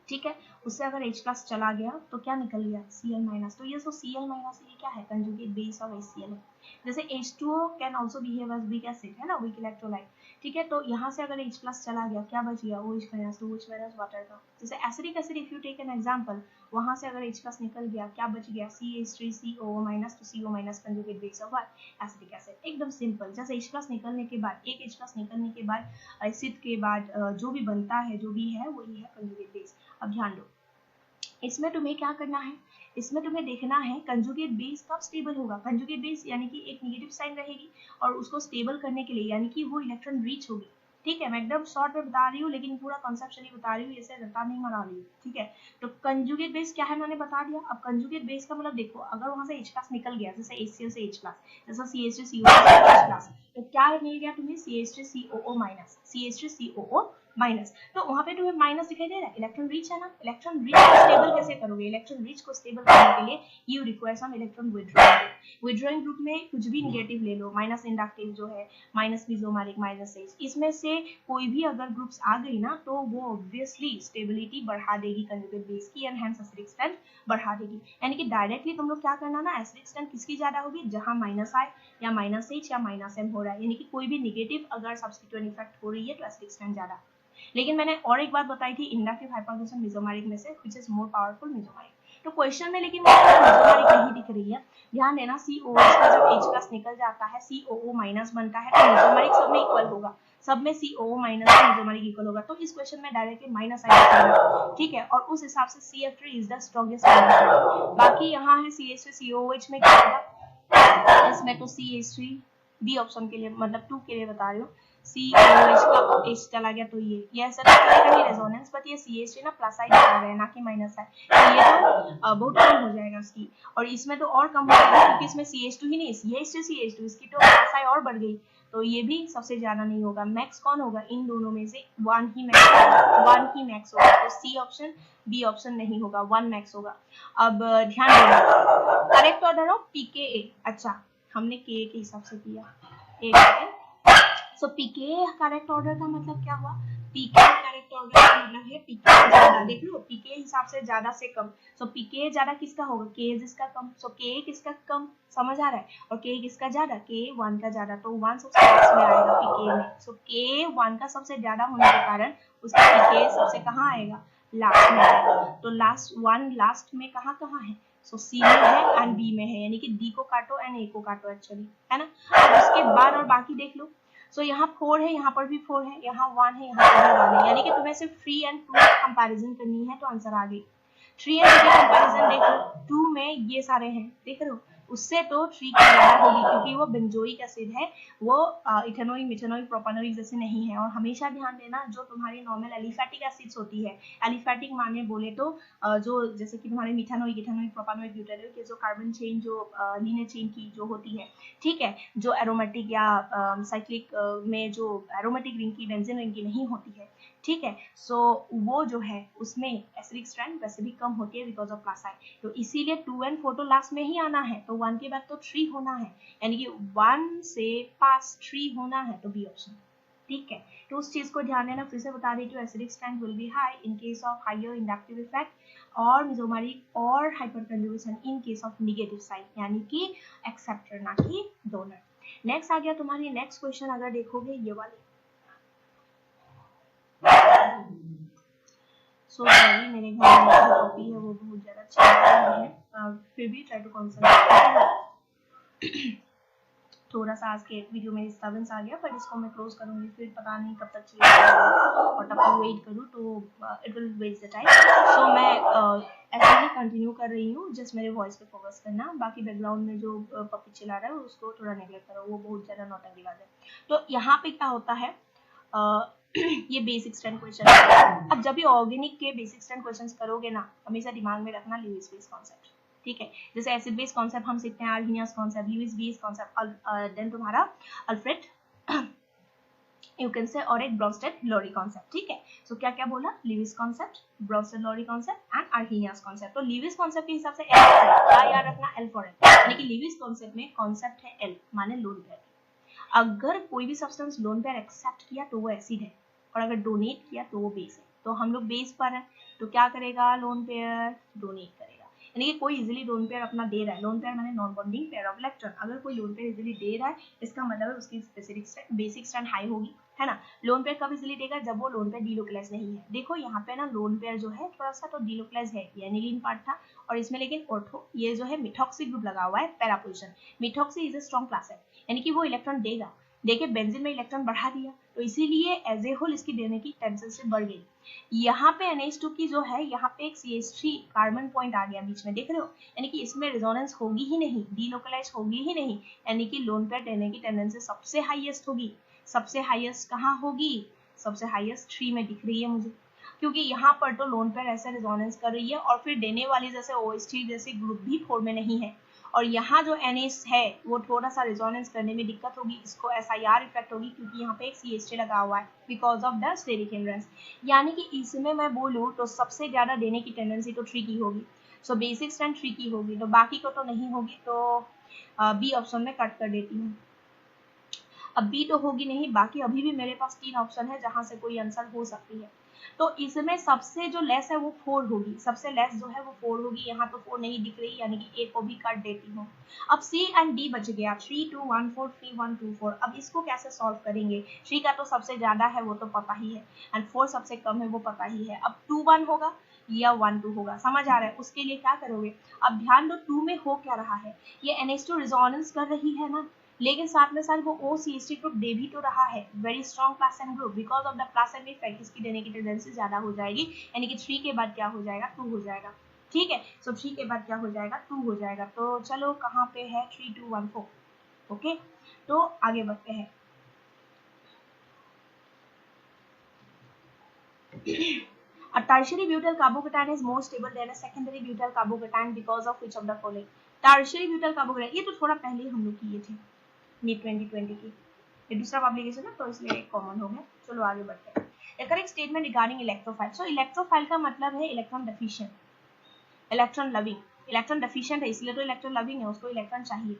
ठीक है, उससे अगर H प्लस चला गया तो क्या निकल गया, Cl माइनस। तो ये जो Cl माइनस ये क्या है, कंजुगेट बेस ऑफ HCl है। जैसे H2O can also behave as weak acid, है ना, वीक इलेक्ट्रोलाइट। ठीक है, तो यहाँ से अगर H प्लस चला गया, क्या बच गया, OH माइनस, तो OH माइनस वाटर का। जैसे acidic acid if you take an example, वहां से अगर H प्लस निकल गया, क्या बच गया, CH3COO माइनस, तो CO minus conjugate base of acidic acid. एकदम सिंपल। जैसे H प्लस निकलने के बाद, एक H प्लस निकलने के बाद एसिड के बाद जो भी बनता है, जो भी है वही है कंजुगेट बेस। अब ध्यान दो, इसमें तुम्हें क्या करना है, इसमें तुम्हें देखना है कंजुगेट बेस कब स्टेबल होगा। कंजुगेट बेस यानी कि एक नेगेटिव साइन रहेगी और उसको स्टेबल करने के लिए यानी कि वो इलेक्ट्रॉन रीच होगी। ठीक है, मैं एकदम शॉर्ट में बता रही हूँ लेकिन पूरा कॉन्सेप्चुअली बता रही हूँ, ऐसे रटा नहीं मरा रही हूँ। ठीक है, तो कंजुगेट बेस क्या है मैंने बता दिया। अब कंजुगेट बेस का मतलब देखो, अगर वहां से H प्लस निकल गया, जैसे HCl से H प्लस, जैसा CH3COO से H प्लस, तो क्या मिल गया तुम्हें, CH3COO माइनस, CH3COO माइनस। तो वहां पे तुम्हें माइनस दिखाई दे रहा है, इलेक्ट्रॉन रिच है ना। इलेक्ट्रॉन रिच को स्टेबल कैसे करोगे, इलेक्ट्रॉन रिच को स्टेबल करने के लिए you require some electron withdrawing group में कुछ भी नेगेटिव ले लो, माइनस इंडक्टिव जो है, माइनस मिजोमेरिक, माइनस H, इसमें से कोई भी अगर ग्रुप्स आ गई ना तो वो ऑब्वियसली स्टेबिलिटी बढ़ा देगी कंजुगेट बेस की, एंड हेंस एसिडिक स्ट्रेंथ बढ़ा देगी। यानी कि डायरेक्टली तुम लोग क्या करना ना, एसिडिक स्ट्रेंथ किसकी ज्यादा होगी, जहां माइनस I या माइनस H या माइनस M हो रहा है, यानी कि कोई भी नेगेटिव अगर सब्स्टिट्यूएंट इफेक्ट हो रही है तो एसिडिक स्ट्रेंथ ज्यादा। लेकिन मैंने और एक बात बताई थी, इंडक्टिव हाइपोक्सिन मेसोमेरिक में से which is more powerful mesomeric. तो क्वेश्चन में लेकिन मुझे मेसोमेरिक नहीं दिख रही है। ध्यान देना, COH का जब H+ निकल जाता है COO- बनता है तो मेसोमेरिक सब में इक्वल होगा, सब में COO- मेसोमेरिक इक्वल होगा। तो इस क्वेश्चन में डायरेक्टली माइनस आएगा, ठीक है। और उस हिसाब से CF3 is the strongest bond. बाकी यहाँ है CH3 COOH में क्या होगा, इसमें तो CH3 बी ऑप्शन के लिए, मतलब 2 के लिए बता रही हूँ, COH का H चला गया तो ये ऐसा तो करेगा नहीं रेजोनेंस, बट ये CH3 ना प्लस साइड आ रहा है ना कि माइनस साइड, तो ये तो बहुत कम हो जाएगा इसकी। और इसमें तो और कम हो जाएगा क्योंकि इसमें CH2 ही नहीं, CH3 CH2 इसकी तो प्लस साइड और बढ़ गई, तो ये भी सबसे ज्यादा नहीं होगा। मैक्स कौन होगा इन दोनों में से, 1 ही मैक्स होगा, तो सी ऑप्शन बी ऑप्शन नहीं होगा, 1 मैक्स होगा। अब ध्यान देना, करेक्ट ऑर्डर ऑफ पीके। अच्छा, हमने के हिसाब से किया, एक सेकंड। सो पीके करेक्ट ऑर्डर का मतलब क्या हुआ, पीके करेक्ट ऑर्डर का मतलब है पीके ज्यादा, देख लो पीके हिसाब से ज्यादा से कम। सो पीके ज्यादा किसका होगा, के जिसका कम, सो के किसका कम, समझ आ रहा है, और के किसका ज्यादा, के 1 का ज्यादा, तो 1 सबसे लास्ट में आएगा पीके में। सो के 1 का सबसे ज्यादा होने के कारण उसका पीके सबसे कहाँ आएगा, लास्ट में आएगा। तो लास्ट 1 लास्ट में कहाँ है, सो सी में है एंड बी में है, यानी कि डी को काटो एंड ए को काटो एक्चुअली, है ना। अब उसके बाद और बाकी देख लो, सो यहाँ 4 है, यहाँ पर भी 4 है, यहाँ 1 है, यहाँ पर भी 1 है, यानी कि तुम्हें सिर्फ 3 एंड 2 कंपैरिजन करनी है तो आंसर आ गई। 3 एंड 2 कंपैरिजन देख लो, 2 में ये सारे हैं, देख रहे हो, उससे तो 3 की ज्यादा होगी क्योंकि वो बेंजोइक एसिड है, वो इथेनॉइक मिथेनॉइक प्रोपेनॉइक जैसे नहीं है। और हमेशा ध्यान देना, जो तुम्हारी नॉर्मल एलिफैटिक एसिड्स होती है, एलिफैटिक माने बोले तो जो जैसे कि तुम्हारे मिथेनॉइक इथेनॉइक प्रोपेनॉइक ब्यूटेनॉइक के जो कार्बन चेन जो लीनियर चेन की जो होती है, ठीक है, जो एरोमेटिक या साइक्लिक में जो एरोमेटिक रिंग की बेंजीन रिंग की नहीं होती है, ठीक है, सो वो जो है उसमें एसिडिक स्ट्रेंथ वैसे भी कम होती है बिकॉज ऑफ प्लस आई, तो इसीलिए 2 एंड 4 तो लास्ट में ही आना है, तो 1 के बाद तो 3 होना है, यानी कि 1 से पास 3 होना है, तो बी ऑप्शन, ठीक है। तो उस चीज को ध्यान देना, फिर से बता देती हूँ, acidic strength will be high in case of higher inductive effect और मेसोमेरिक और hyperconjugation in case of negative side, यानी कि एक्सेप्टर ना कि डोनर। नेक्स्ट आ गया तुम्हारी नेक्स्ट क्वेश्चन, अगर देखोगे ये वाली, सो सॉरी मेरे घर में जो कॉपी है वो बहुत ज्यादा चल रही है, फिर भी ट्राई टू कॉन्सेंट्रेट। थोड़ा सा आज के वीडियो में डिस्टर्बेंस आ गया, पर इसको मैं क्लोज करूंगी, फिर पता नहीं कब तक चलेगा और तब तक वेट करूँ तो it will waste the time. So मैं ऐसे ही कंटिन्यू कर रही हूँ, जस्ट मेरे वॉइस पे फोकस करना, बाकी बैकग्राउंड में जो पपी चला रहा है उसको थोड़ा नेगलेक्ट करो, वो बहुत ज्यादा नौटंकी बात है। तो यहाँ पे क्या होता है, ये बेसिक स्ट्रेंथ क्वेश्चन है। अब जब भी ऑर्गेनिक के बेसिक स्ट्रेंथ क्वेश्चंस करोगे ना, हमेशा दिमाग में रखना ल्यूइस बेस कॉन्सेप्ट, ठीक है। जैसे एसिड बेस कॉन्सेप्ट हम सीखते हैं, Arrhenius concept, Lewis base concept, then तुम्हारा अल्फ्रेड यू कैन से, और एक ब्रोस्टेड लोरी कॉन्सेप्ट, ठीक है। सो क्या क्या बोला, Lewis concept, Bronsted Lowry concept and Arrhenius concept. तो ल्यूइस कॉन्सेप्ट के हिसाब से एल क्या याद रखना, एल फॉर एल, यानी कि ल्यूइस कॉन्सेप्ट में कॉन्सेप्ट है एल माने लोन पेयर। अगर कोई भी सब्सटेंस लोन पेयर एक्सेप्ट किया तो वो एसिड है, और अगर डोनेट किया तो वो बेस है। तो हम लोग बेस पर है, तो क्या करेगा लोन पेयर, डोनेट करेगा, यानी कि कोई इजीली लोन पेयर अपना दे रहा है, लोन पेयर माने non bonding pair of electron, अगर कोई लोन पेयर इजीली दे रहा है इसका मतलब है उसकी स्पेसिफिक बेसिक स्ट्रेंथ हाई होगी, है ना। लोन पेयर कब इजीली देगा, जब वो लोन पेयर डीलोकलाइज नहीं है। देखो यहाँ पे ना लोन पेयर जो है थोड़ा सा तो डीलोकलाइज है, ये एनिलीन पार्ट था, और इसमें लेकिन ऑर्थो ये जो है मिथॉक्सी ग्रुप लगा हुआ है, para position. Methoxy is a strong class है, यानी कि वो इलेक्ट्रॉन देगा, देखिए बेंजीन में इलेक्ट्रॉन बढ़ा दिया, तो इसीलिए एज ए होल इसकी देने की टेंशन से बढ़ गई। यहाँ पे NH2 की जो है, यहाँ पे एक CH3 कार्बन पॉइंट आ गया बीच में, देख रहे हो, यानी कि इसमें रेजोनेंस होगी ही नहीं, डीलोकलाइज होगी ही नहीं, यानी कि लोन पेयर देने की टेंडेंसी सबसे हाईएस्ट होगी। सबसे हाईएस्ट कहाँ होगी, सबसे हाईएस्ट 3 में दिख रही है मुझे, क्योंकि यहाँ पर तो लोन पेयर ऐसे रेजोनेंस कर रही है, और फिर देने वाली जैसे OH3 जैसे ग्रुप भी 4 में नहीं है, और यहाँ जो NH है वो थोड़ा सा रेजोनेंस करने में दिक्कत होगी, इसको SIR इफेक्ट होगी, क्योंकि यहाँ पे एक CH3 लगा हुआ है because of the steric hindrance, यानी कि इसमें मैं बोलूँ तो सबसे ज्यादा देने की टेंडेंसी तो 3 की होगी। सो बेसिक स्ट्रेंथ 3 की होगी, तो बाकी को तो नहीं होगी, तो बी ऑप्शन में कट कर देती हूँ। अब बी तो होगी नहीं, बाकी अभी भी मेरे पास 3 ऑप्शन है जहां से कोई आंसर हो सकती है। तो इसमें सबसे जो लेस है वो 4 होगी, सबसे लेस जो है वो 4 होगी, यहाँ तो 4 नहीं दिख रही, यानी कि ए को भी काट देती हूँ। अब सी एंड डी बच गया, 3 2 1 4 3 1 2 4। अब इसको कैसे सॉल्व करेंगे, 3 का तो सबसे ज्यादा है वो तो पता ही है, एंड 4 सबसे कम है वो पता ही है। अब 2 1 होगा, या 1,2 होगा। समझ आ रहा है? उसके लिए क्या करोगे, अब ध्यान दो 2 में हो क्या रहा है, ये NH2 रेजोनेंस कर रही है ना, लेकिन साथ में साथ वो OCH3 ग्रुप दे भी तो रहा है, very strong plus N group, because of the plus N effect इसकी देने की टेंडेंसी ज्यादा हो जाएगी, यानी कि 3 के बाद क्या हो जाएगा, 2 हो जाएगा। ठीक है, सो 3 के बाद क्या हो जाएगा, 2 हो जाएगा। तो चलो कहाँ पे है 3 2 1 4। ओके, तो आगे बढ़ते हैं। A tertiary butyl carbocation is more stable than a secondary butyl carbocation because of which of the following? Tertiary butyl carbocation, ये तो थोड़ा पहले हम लोग किए थे नीट 2020 की, ये दूसरा पब्लिकेशन है तो इसलिए एक कॉमन हो गया। चलो आगे बढ़ते हैं। A correct statement regarding electrophile. So electrophile का मतलब है electron deficient, electron loving. Electron deficient है इसलिए तो इलेक्ट्रॉन लविंग है, उसको इलेक्ट्रॉन चाहिए,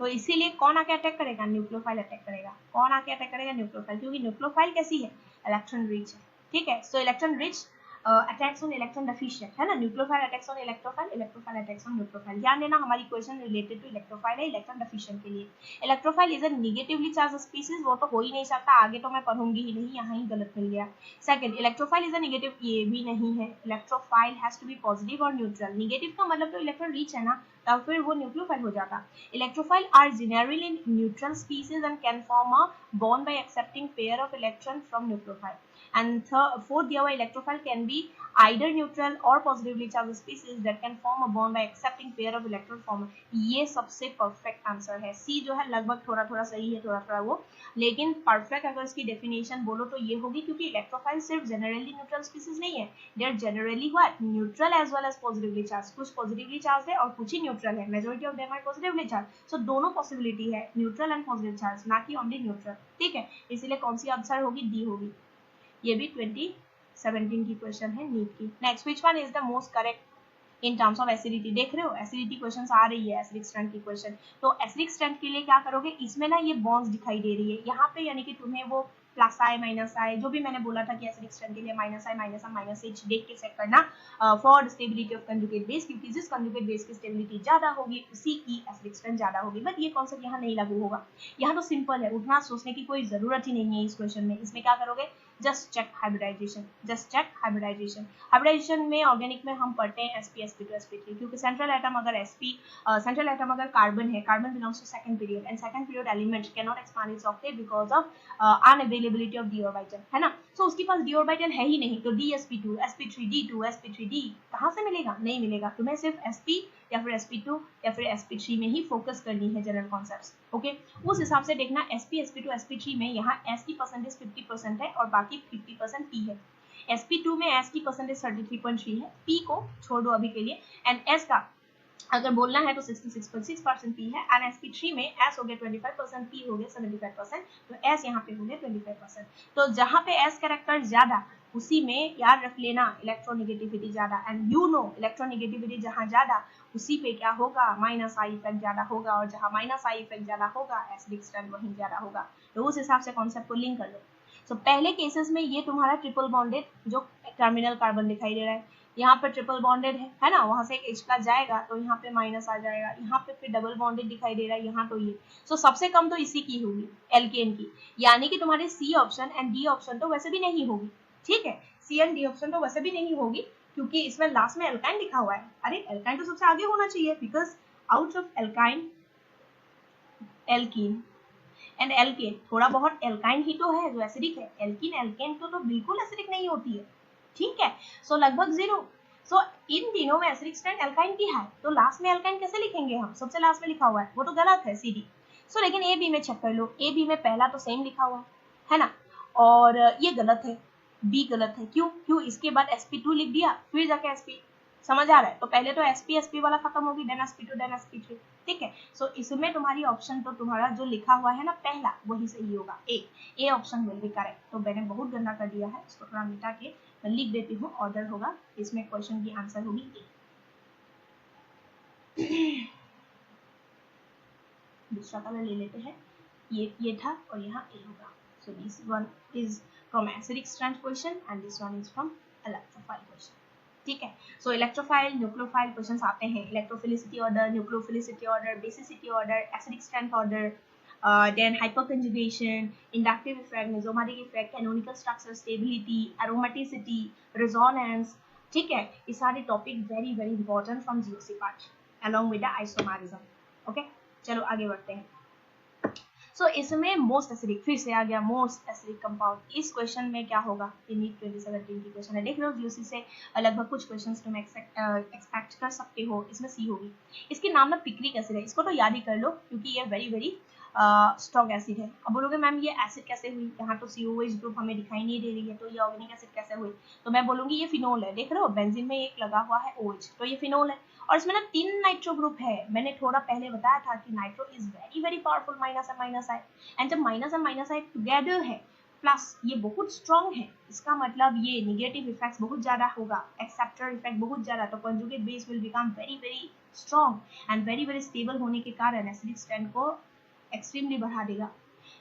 तो इसीलिए कौन आके अटैक करेगा, न्यूक्लियोफाइल अटैक करेगा। कौन आके अटैक करेगा, न्यूक्लियोफाइल, क्योंकि न्यूक्लियोफाइल कैसी है, इलेक्ट्रॉन रिच है। ठीक है, सो electron rich attacks on electron deficient, है ना, nucleophile attacks on electrophile, electrophile attacks on nucleophile. ध्यान देना हमारी क्वेश्चन रिलेटेड टू इलेक्ट्रोफाइल है, इलेक्ट्रॉन डेफिशिएंट के लिए। Electrophile is a negatively charge species, वो तो हो ही नहीं सकता, आगे तो मैं पढ़ूंगी ही नहीं, यहाँ ही गलत मिल गया। Second, electrophile is a negative, ये भी नहीं है, electrophile has to be positive और न्यूट्रल। नेगेटिव का मतलब तो इलेक्ट्रॉन रिच है ना, तब फिर वो न्यूक्लियोफाइल हो जाता। Electrophile are generally neutral species and can form a bond by accepting pair of electron from nucleophile. And fourth दिया हुआ electrophile can be either neutral or positively charged species that can form a bond by accepting pair of electron form. ये सबसे perfect answer है। सी जो है लगभग थोड़ा थोड़ा सही है, थोड़ा थोड़ा वो, लेकिन परफेक्ट अगर इसकी डेफिनेशन बोलो तो ये होगी, क्योंकि इलेक्ट्रोफाइल सिर्फ जनरली न्यूट्रल स्पीसीज नहीं है, they are generally what, neutral as well as positively charge. कुछ पॉजिटिवली चार्ज है और कुछ ही न्यूट्रल है, majority of them are positively charge. So दोनों पॉसिबिलिटी है, न्यूट्रल एंड पॉजिटिव चार्ज, ना कि ओनली न्यूट्रल। ठीक है, इसीलिए कौन सी आंसर होगी, डी होगी। ये भी 2017 की क्वेश्चन है नीट की। Next, which one is the most correct in terms of acidity. देख रहे हो एसिडिटी क्वेश्चंस आ रही है, एसिडिक स्ट्रेंथ की क्वेश्चन। तो एसिडिक स्ट्रेंथ के लिए क्या करोगे, इसमें ना ये बॉन्ड्स दिखाई दे रही है यहाँ पे, यानी कि तुम्हें वो प्लस आई माइनस आई जो भी मैंने बोला था कि एसिडिक स्ट्रेंथ के लिए माइनस आई माइनस एच देख के सेट करना for stability of conjugate base, क्योंकि जिस कंजुगेट बेस की स्टेबिलिटी ज्यादा होगी उसी की एसिडिक स्ट्रेंथ ज्यादा होगी। बट ये कॉन्सेप्ट यहाँ नहीं लागू होगा, यहाँ तो सिंपल है, उतना सोचने की कोई जरूरत ही नहीं है इस क्वेश्चन में। इसमें क्या करोगे, just check hybridization, just check hybridization. Hybridization में ऑर्गेनिक में हम पढ़ते हैं sp sp2 sp3, क्योंकि सेंट्रल एटम अगर सेंट्रल एटम अगर कार्बन है, carbon belongs to second period and second period element can not expand its octet because of unavailability of D orbital, है ना। सो उसके पास डी ऑर्बिटल है ही नहीं, तो dsp2 sp3 d2 sp3 d कहाँ से मिलेगा, नहीं मिलेगा। तुम्हें सिर्फ sp या फिर sp2 या फिर sp3 में ही फोकस करनी है जनरल कॉन्सेप्ट्स। ओके, उस हिसाब से देखना sp sp2 sp3 में यहाँ s की परसेंटेज 50% है और बाकी 50% p है। sp2 में s की परसेंटेज 33.3 है, p को छोड़ दो अभी के लिए, एंड s का अगर बोलना है तो 66.6% p है, एंड sp3 में s हो गया 25%, p हो गया 75%, तो s यहाँ पे हो गया 25%। तो जहाँ पे s कैरेक्टर ज्यादा उसी में याद रख लेना इलेक्ट्रोनेगेटिविटी ज्यादा, एंड यू नो इलेक्ट्रोनेगेटिविटी जहाँ ज्यादा उसी पे क्या होगा, माइनस आई इफेक्ट ज्यादा होगा, और जहाँ माइनस आई इफेक्ट ज्यादा होगा एसिडिक स्ट्रेंथ वहीं ज्यादा होगा। तो उस हिसाब से कॉन्सेप्ट को लिंक कर लो। सो पहले केसेस में ये तुम्हारा ट्रिपल बॉन्डेड जो टर्मिनल कार्बन दिखाई दे रहा है, यहाँ पे ट्रिपल बॉन्डेड है ना, वहां से एक H का जाएगा तो यहाँ पे माइनस आ जाएगा, यहाँ पे फिर डबल बॉन्डेड दिखाई दे रहा है, यहाँ तो ये। सो सबसे कम तो इसी की होगी, एल्केन की, यानी कि तुम्हारे C option and D option तो वैसे भी नहीं होगी। ठीक है, सी एंड डी ऑप्शन तो वैसे भी नहीं होगी, क्योंकि इसमें लास्ट में एल्काइन लिखा हुआ है। अरे एल्काइन तो सबसे आगे होना चाहिए, because out of alkyne alkene and alkane, थोड़ा बहुत एल्काइन ही तो है जो एसिडिक है, एल्कीन एल्केन तो बिल्कुल एसिडिक नहीं होती है। ठीक है, सो लगभग जीरो। सो इन तीनों में एसिडिक स्ट्रेंथ एल्काइन की है, तो लास्ट में एल्काइन कैसे लिखेंगे हम, सबसे लास्ट में लिखा हुआ है, वो तो गलत है सीधी। सो लेकिन ए बी में चेक कर लो, ए बी में पहला तो सेम लिखा हुआ है ना, और ये गलत है, बी गलत है, क्यों क्यों इसके बाद sp2 लिख दिया फिर जाके sp, समझ आ रहा है। तो पहले तो sp वाला खत्म होगी, देन sp2 देन sp3। ठीक है, सो इसमें तुम्हारी ऑप्शन तो तुम्हारा जो लिखा हुआ है ना पहला वही सही होगा, A option will be correct. तो मैंने बहुत गंदा कर दिया है, इसको थोड़ा मिटा के मैं लिख देती हूँ, ऑर्डर होगा इसमें, क्वेश्चन की आंसर होगी ए। दूसरा कलर ले लेते हैं, ये था और यहाँ ए होगा। So this one is from acidic strength question and this one is from electrophile question. ठीक है, सो इलेक्ट्रोफाइल न्यूक्लियोफाइल क्वेश्चंस आते हैं, electrophilicity order, nucleophilicity order, basicity order, acidic strength order, then hyperconjugation, inductive effect, mesomeristic effect, canonical structure, stability, aromaticity, resonance, ठीक है, ये सारे topic very very important from GOC part along with the isomerism. Okay, चलो आगे बढ़ते हैं। सो इसमें most acidic, फिर से आ गया मोस्ट एसिडिक कंपाउंड। इस क्वेश्चन में क्या होगा, ये नीट 2017 की क्वेश्चन है, देख लो जीओसी से लगभग कुछ क्वेश्चंस तुम एक्सपेक्ट कर सकते हो। इसमें सी होगी। इसके नाम ना पिक्रिक एसिड है, इसको तो याद ही कर लो क्योंकि ये वेरी वेरी स्ट्रॉन्ग एसिड है। अब बोलोगे मैम ये एसिड कैसे हुई, यहाँ तो COH ग्रुप हमें दिखाई नहीं दे रही है, तो ये ऑर्गेनिक एसिड कैसे हुई? तो मैं बोलूंगी ये फिनोल है, देख रहे हो बेंजीन में एक लगा हुआ है OH, तो ये फिनोल है। और इसमें ना 3 नाइट्रो ग्रुप है। मैंने थोड़ा पहले बताया था कि nitro is very very powerful minus I, and जब माइनस आई टुगेदर है प्लस ये बहुत स्ट्रॉन्ग है, इसका मतलब ये निगेटिव इफेक्ट्स बहुत ज्यादा होगा, एक्सेप्टर इफेक्ट बहुत ज्यादा, तो conjugate base will become very very strong and very very stable होने के कारण एसिडिक स्ट्रेंथ को एक्सट्रीमली बढ़ा देगा।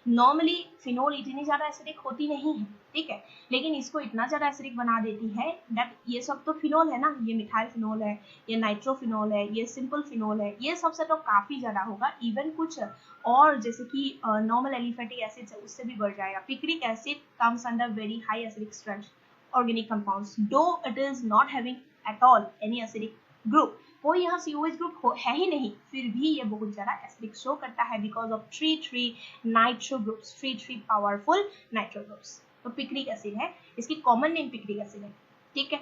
नॉर्मली फिनोल इतनी ज्यादा एसिडिक होती नहीं है, ठीक है, लेकिन इसको इतना ज्यादा एसिडिक बना देती है दैट ये सब तो फिनोल है ना, ये मिथाइल फिनोल है, ये नाइट्रोफिनोल है, ये सिंपल फिनोल है, ये सबसे तो काफी ज्यादा होगा। इवन कुछ और जैसे कि नॉर्मल एलिफेटिक एसिड है उससे भी बढ़ जाएगा। Picric acid comes under very high acidic strength organic compounds, though it is not having at all any acidic group, कोई यहाँ COH ग्रुप है ही नहीं, फिर भी ये बहुत ज्यादा एसिडिक शो करता है because of three nitro groups, three powerful nitro groups. तो पिक्रिक एसिड है, इसकी कॉमन नेम पिक्रिक एसिड है, ठीक है,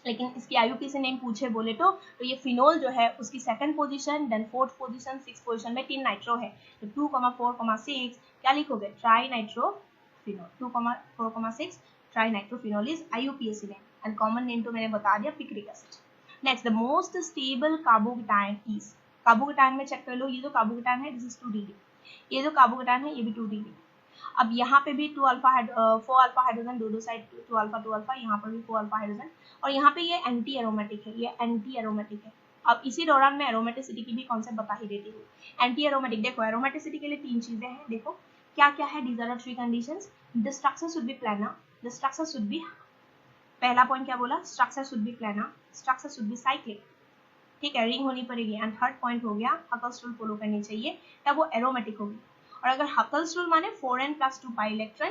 लेकिन इसकी IUPAC से नेम पूछे बोले तो ये फिनोल जो है उसकी second position, then fourth position, six position में 3 नाइट्रो है, तो 2, 4, 6 क्या लिखोगे, tri nitro phenol, 2, 4, 6 tri nitro phenol is IUPAC name, and common name तो मैंने बता दिया picric acid. Next, the most stable carbocation is, carbocation में चेक कर लो, ये जो कार्बोकेटायन है दिस इज 2DD, ये जो कार्बोकेटायन है ये भी 2DD। अब यहाँ पे भी 2 अल्फा 4 अल्फा हाइड्रोजन, दो साइड 2 अल्फा, यहाँ पर भी 4 अल्फा हाइड्रोजन, और यहाँ पे ये एंटी एरोमेटिक है, ये एंटी एरोमेटिक है। अब इसी दौरान मैं एरोमेटिसिटी की भी कॉन्सेप्ट बता ही देती हूँ। एंटी एरोमेटिक, देखो एरोमेटिसिटी के लिए 3 चीजें हैं, देखो क्या क्या है, these are 3 conditions. The structure should be planar, the structure should be, पहला पॉइंट क्या बोला, structure should be planar, structure should be cyclic, ठीक है, रिंग होनी पड़ेगी, एंड थर्ड पॉइंट हो गया हकल्स रूल फॉलो करनी चाहिए, तब वो एरोमेटिक होगी। और अगर हकल्स रूल माने 4n+2 pi electron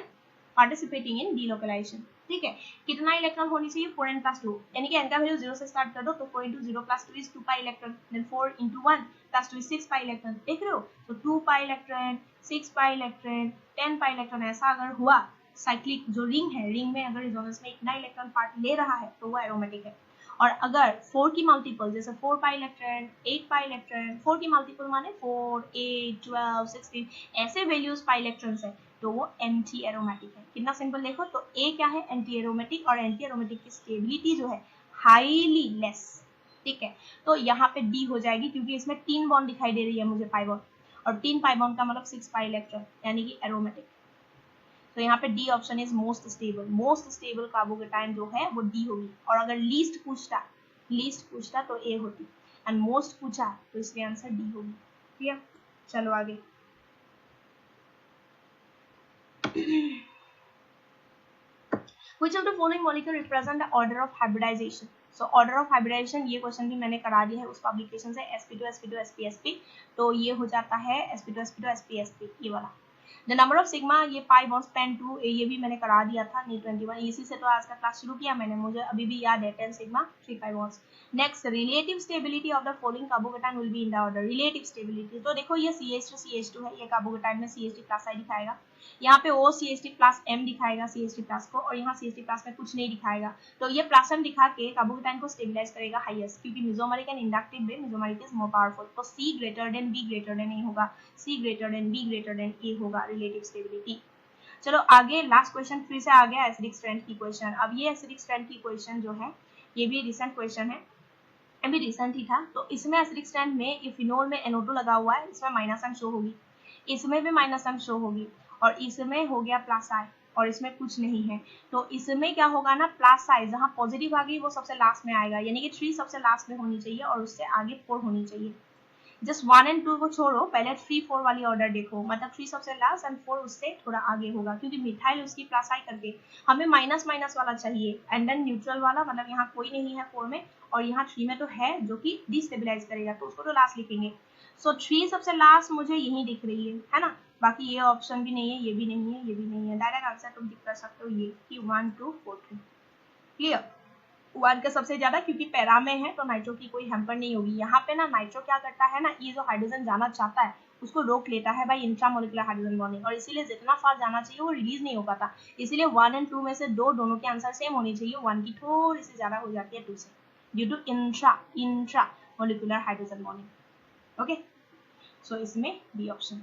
participating in delocalization, ठीक है, कितना इलेक्ट्रॉन होनी चाहिए, 4n+2, यानी कि n का वैल्यू 0 से स्टार्ट कर दो, तो 4 × 0+2 is 2 pi electron, then 4 × 1+2 is 6 pi electron, देख रहे हो, तो 2 pi electron, 6 pi electron, 10 pi electron, ऐसा अगर हुआ साइक्लिक जो रिंग है, रिंग में अगर रेजोनेंस में इतना इलेक्ट्रॉन पार्ट ले रहा है तो वो एरोमेटिक है। और अगर 4 की मल्टीपल जैसे 4 पाई इलेक्ट्रॉन, 8 पाई इलेक्ट्रॉन, 4 की मल्टीपल माने 4, 8, 12, 16 ऐसे वैल्यूज पाई इलेक्ट्रॉन्स है तो वो एंटी एरोमेटिक है। कितना सिंपल देखो, तो ए क्या है, एंटी एरोमेटिक, और एंटी एरोमेटिक की स्टेबिलिटी जो है हाईली लेस, ठीक है, तो यहाँ पे डी हो जाएगी क्योंकि इसमें 3 बॉन्ड दिखाई दे रही है मुझे पाई बॉन्ड, और 3 पाई बॉन्ड का मतलब 6 पाई इलेक्ट्रॉन यानी कि एरोमेटिक, तो यहाँ पे D option is most stable, most stable carbocation जो है वो डी होगी। और अगर लीस्ट पूछता तो ए होती, एंड मोस्ट पूछा तो इसलिए आंसर डी होगी। क्लियर, चलो आगे। Which of the following molecule represent the order of hybridization? So order of hybridization ये क्वेश्चन भी मैंने करा दिया है उस पब्लिकेशन से, sp2 sp2 sp sp, तो ये हो जाता है sp2 sp2 sp sp, ये वाला। द नंबर ऑफ सिग्मा, ये पाई बॉन्ड्स पेन 2, ये भी मैंने करा दिया था नीट 21, इसी से तो आज का क्लास शुरू किया मैंने, मुझे अभी भी याद है 10 sigma 3 pi bonds. Next, relative stability of the following carbocation will be in the order, relative stability, तो देखो ये CH2 है, ये कार्बोकेटाइन में CH2 प्लस आई दिखाएगा, यहाँ पे OCH2 प्लस M दिखाएगा CH2 प्लस को, और यहाँ CH2 प्लस में कुछ नहीं दिखाएगा, तो ये प्लस M दिखा के कार्बोकेटाइन को स्टेबलाइज करेगा हाईएस्ट, क्योंकि mesomeric and inductive way mesomeric is more powerful, तो C greater than B greater than A होगा, C greater than B greater than A होगा रिलेटिव स्टेबिलिटी। चलो आगे, लास्ट क्वेश्चन फिर से आ गया एसिडिक स्ट्रेंथ की क्वेश्चन। अब ये एसिडिक स्ट्रेंथ की क्वेश्चन जो है ये भी रिसेंट क्वेश्चन है, अभी रिसेंट ही था, तो इसमें एसिडिक स्ट्रेंथ में ये फिनोल में NO2 लगा हुआ है, इसमें माइनस M शो होगी, इसमें भी माइनस M शो होगी, और इसमें हो गया प्लस आई, और इसमें कुछ नहीं है, तो इसमें क्या होगा ना, प्लस आई जहाँ पॉजिटिव आ गई वो सबसे लास्ट में आएगा, यानी कि 3 सबसे लास्ट में होनी चाहिए और उससे आगे 4 होनी चाहिए। जस्ट 1 एंड 2 को छोड़ो, पहले 3 4 वाली ऑर्डर देखो, मतलब 3 सबसे लास्ट एंड 4 उससे थोड़ा आगे होगा, क्योंकि मिथाइल उसकी प्लस आई करके हमें माइनस माइनस वाला चाहिए, एंड देन न्यूट्रल वाला, मतलब यहाँ कोई नहीं है 4 में, और यहाँ 3 में तो है जो कि डिस्टेबलाइज करेगा, तो उसको तो लास्ट लिखेंगे। सो 3 सबसे लास्ट मुझे यही दिख रही है ना, बाकी ये ऑप्शन भी नहीं है, ये भी नहीं है, ये भी नहीं है, डायरेक्ट आंसर तुम टिक कर सकते हो ये कि 1 2 4 3। क्लियर, 1 का सबसे ज्यादा, क्योंकि पैरा में है तो नाइट्रो की कोई हैम्पर नहीं होगी। यहाँ पे ना नाइट्रो क्या करता है ना, ये जो हाइड्रोजन जाना चाहता है उसको रोक लेता है बाय इंट्रामोलिकुलर हाइड्रोजन बॉन्डिंग, और इसीलिए जितना फास्ट जाना चाहिए वो रिलीज नहीं हो पाता। इसीलिए 1 और 2 में से दोनों के आंसर सेम होनी चाहिए, 1 की थोड़ी सी ज्यादा हो जाती है 2 से, due to intramolecular hydrogen bonding. Okay, so इसमें बी ऑप्शन।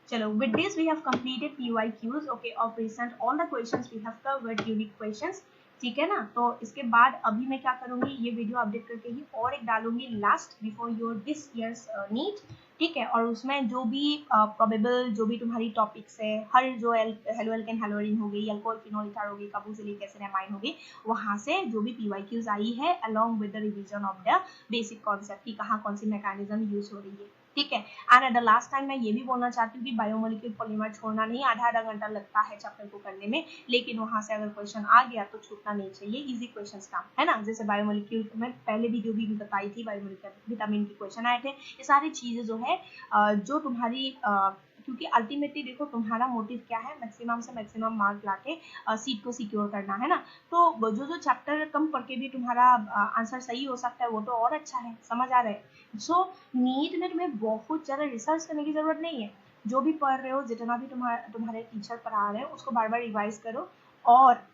चलो, with this we have completed PYQs, okay, of recent all the questions we have covered, unique questions, ठीक है ना। तो इसके बाद अभी मैं क्या करूंगी, ये वीडियो अपडेट करके ही और एक डालूंगी last before your this year's NEET, ठीक है। और उसमें जो भी प्रोबेबल जो भी तुम्हारी टॉपिक्स है, हर जो हेलो एल्केन हेलोरिन हो गई, अल्कोहल फिनोल ईथर हो गई, कार्बोक्सिलिक एसिड एमाइन हो गई, वहां से जो भी PYQs आई है along with the revision of the basic concept की कहाँ कौन सी मैकेनिज्म यूज हो रही है, ठीक है। And at the last time मैं ये भी बोलना चाहती हूँ कि बायोमोलिक्यूल पॉलीमर छोड़ना नहीं, आधा घंटा लगता है चैप्टर को करने में, लेकिन वहां से अगर क्वेश्चन आ गया तो छूटना नहीं चाहिए, इजी क्वेश्चंस का है ना। जैसे बायोमोलिक्यूल में पहले वीडियो भी बताई थी, बायोमोलिक्यूल विटामिन के क्वेश्चन आए थे, ये सारी चीजें जो है जो तुम्हारी क्योंकि अल्टीमेटली देखो तुम्हारा मोटिव क्या है, मैक्सिमम से मैक्सिमम मार्क लाके सीट को सिक्योर करना है ना। तो जो चैप्टर कम पढ़ के भी तुम्हारा आंसर सही हो सकता है वो तो और अच्छा है, समझ आ रहा है। सो नीट में तुम्हें बहुत ज़्यादा रिसर्च करने की ज़रूरत नहीं है, जो भी पढ़ रहे हो, जितना भी तुम्हारे टीचर पढ़ा रहे हैं उसको बार बार रिवाइज करो, और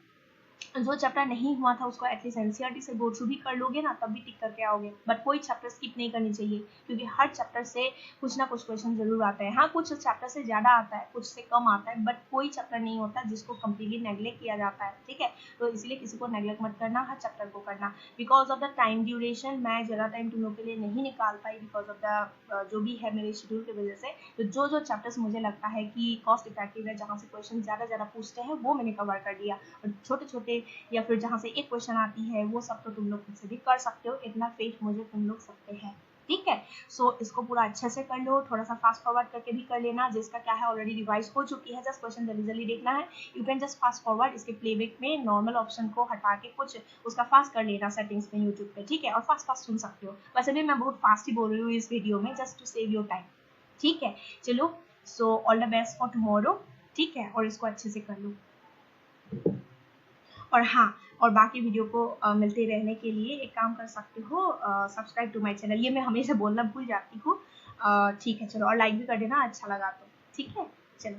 जो चैप्टर नहीं हुआ था उसको एटलीस्ट एनसीईआरटी से गो थ्रू भी कर लोगे ना, तब भी टिक करके आओगे। बट कोई चैप्टर स्किप नहीं करनी चाहिए, क्योंकि हर चैप्टर से कुछ ना कुछ क्वेश्चन जरूर आता है। हाँ, कुछ चैप्टर से ज्यादा आता है, कुछ से कम आता है, बट कोई चैप्टर नहीं होता जिसको कम्प्लीटली नेग्लेक्ट किया जाता है, ठीक है। तो इसलिए किसी को नेग्लेक्ट मत करना, हर चैप्टर को करना। Because of the time duration मैं ज़्यादा टाइम तुम लोग के लिए नहीं निकाल पाई, बिकॉज ऑफ द जो भी है मेरे शेड्यूल की वजह से। तो जो चैप्टर्स मुझे लगता है कि कॉस्ट इफेक्टिव है, जहाँ से क्वेश्चन ज़्यादा पूछते हैं, वो मैंने कवर कर दिया। और छोटे छोटे या फिर जहाँ से एक क्वेश्चन आती है वो सब तो तुम लोग खुद से भी कर सकते हो, इतना फेथ मुझे तुम लोग सकते हैं, ठीक है। सो इसको पूरा अच्छे से कर लो, थोड़ा सा फास्ट फॉरवर्ड करके भी कर लेना, जिसका क्या है ऑलरेडी रिवाइज हो चुकी है, जस्ट क्वेश्चन जल्दी जल्दी देखना है। You can just fast forward, इसके प्लेबैक में नॉर्मल ऑप्शन को हटा के कुछ उसका फास्ट कर लेना सेटिंग्स में यूट्यूब पे, ठीक है। और फास्ट सुन सकते हो, वैसे भी मैं बहुत फास्ट ही बोल रही हूँ इस वीडियो में, just to save your time, ठीक है। चलो, so all the best for tomorrow, ठीक है, और इसको अच्छे से कर लो। और हाँ, और बाकी वीडियो को मिलते रहने के लिए एक काम कर सकते हो, सब्सक्राइब टू माय चैनल, ये मैं हमेशा बोलना भूल जाती हूँ, ठीक है। चलो, और लाइक भी कर देना अच्छा लगा तो, ठीक है। चलो।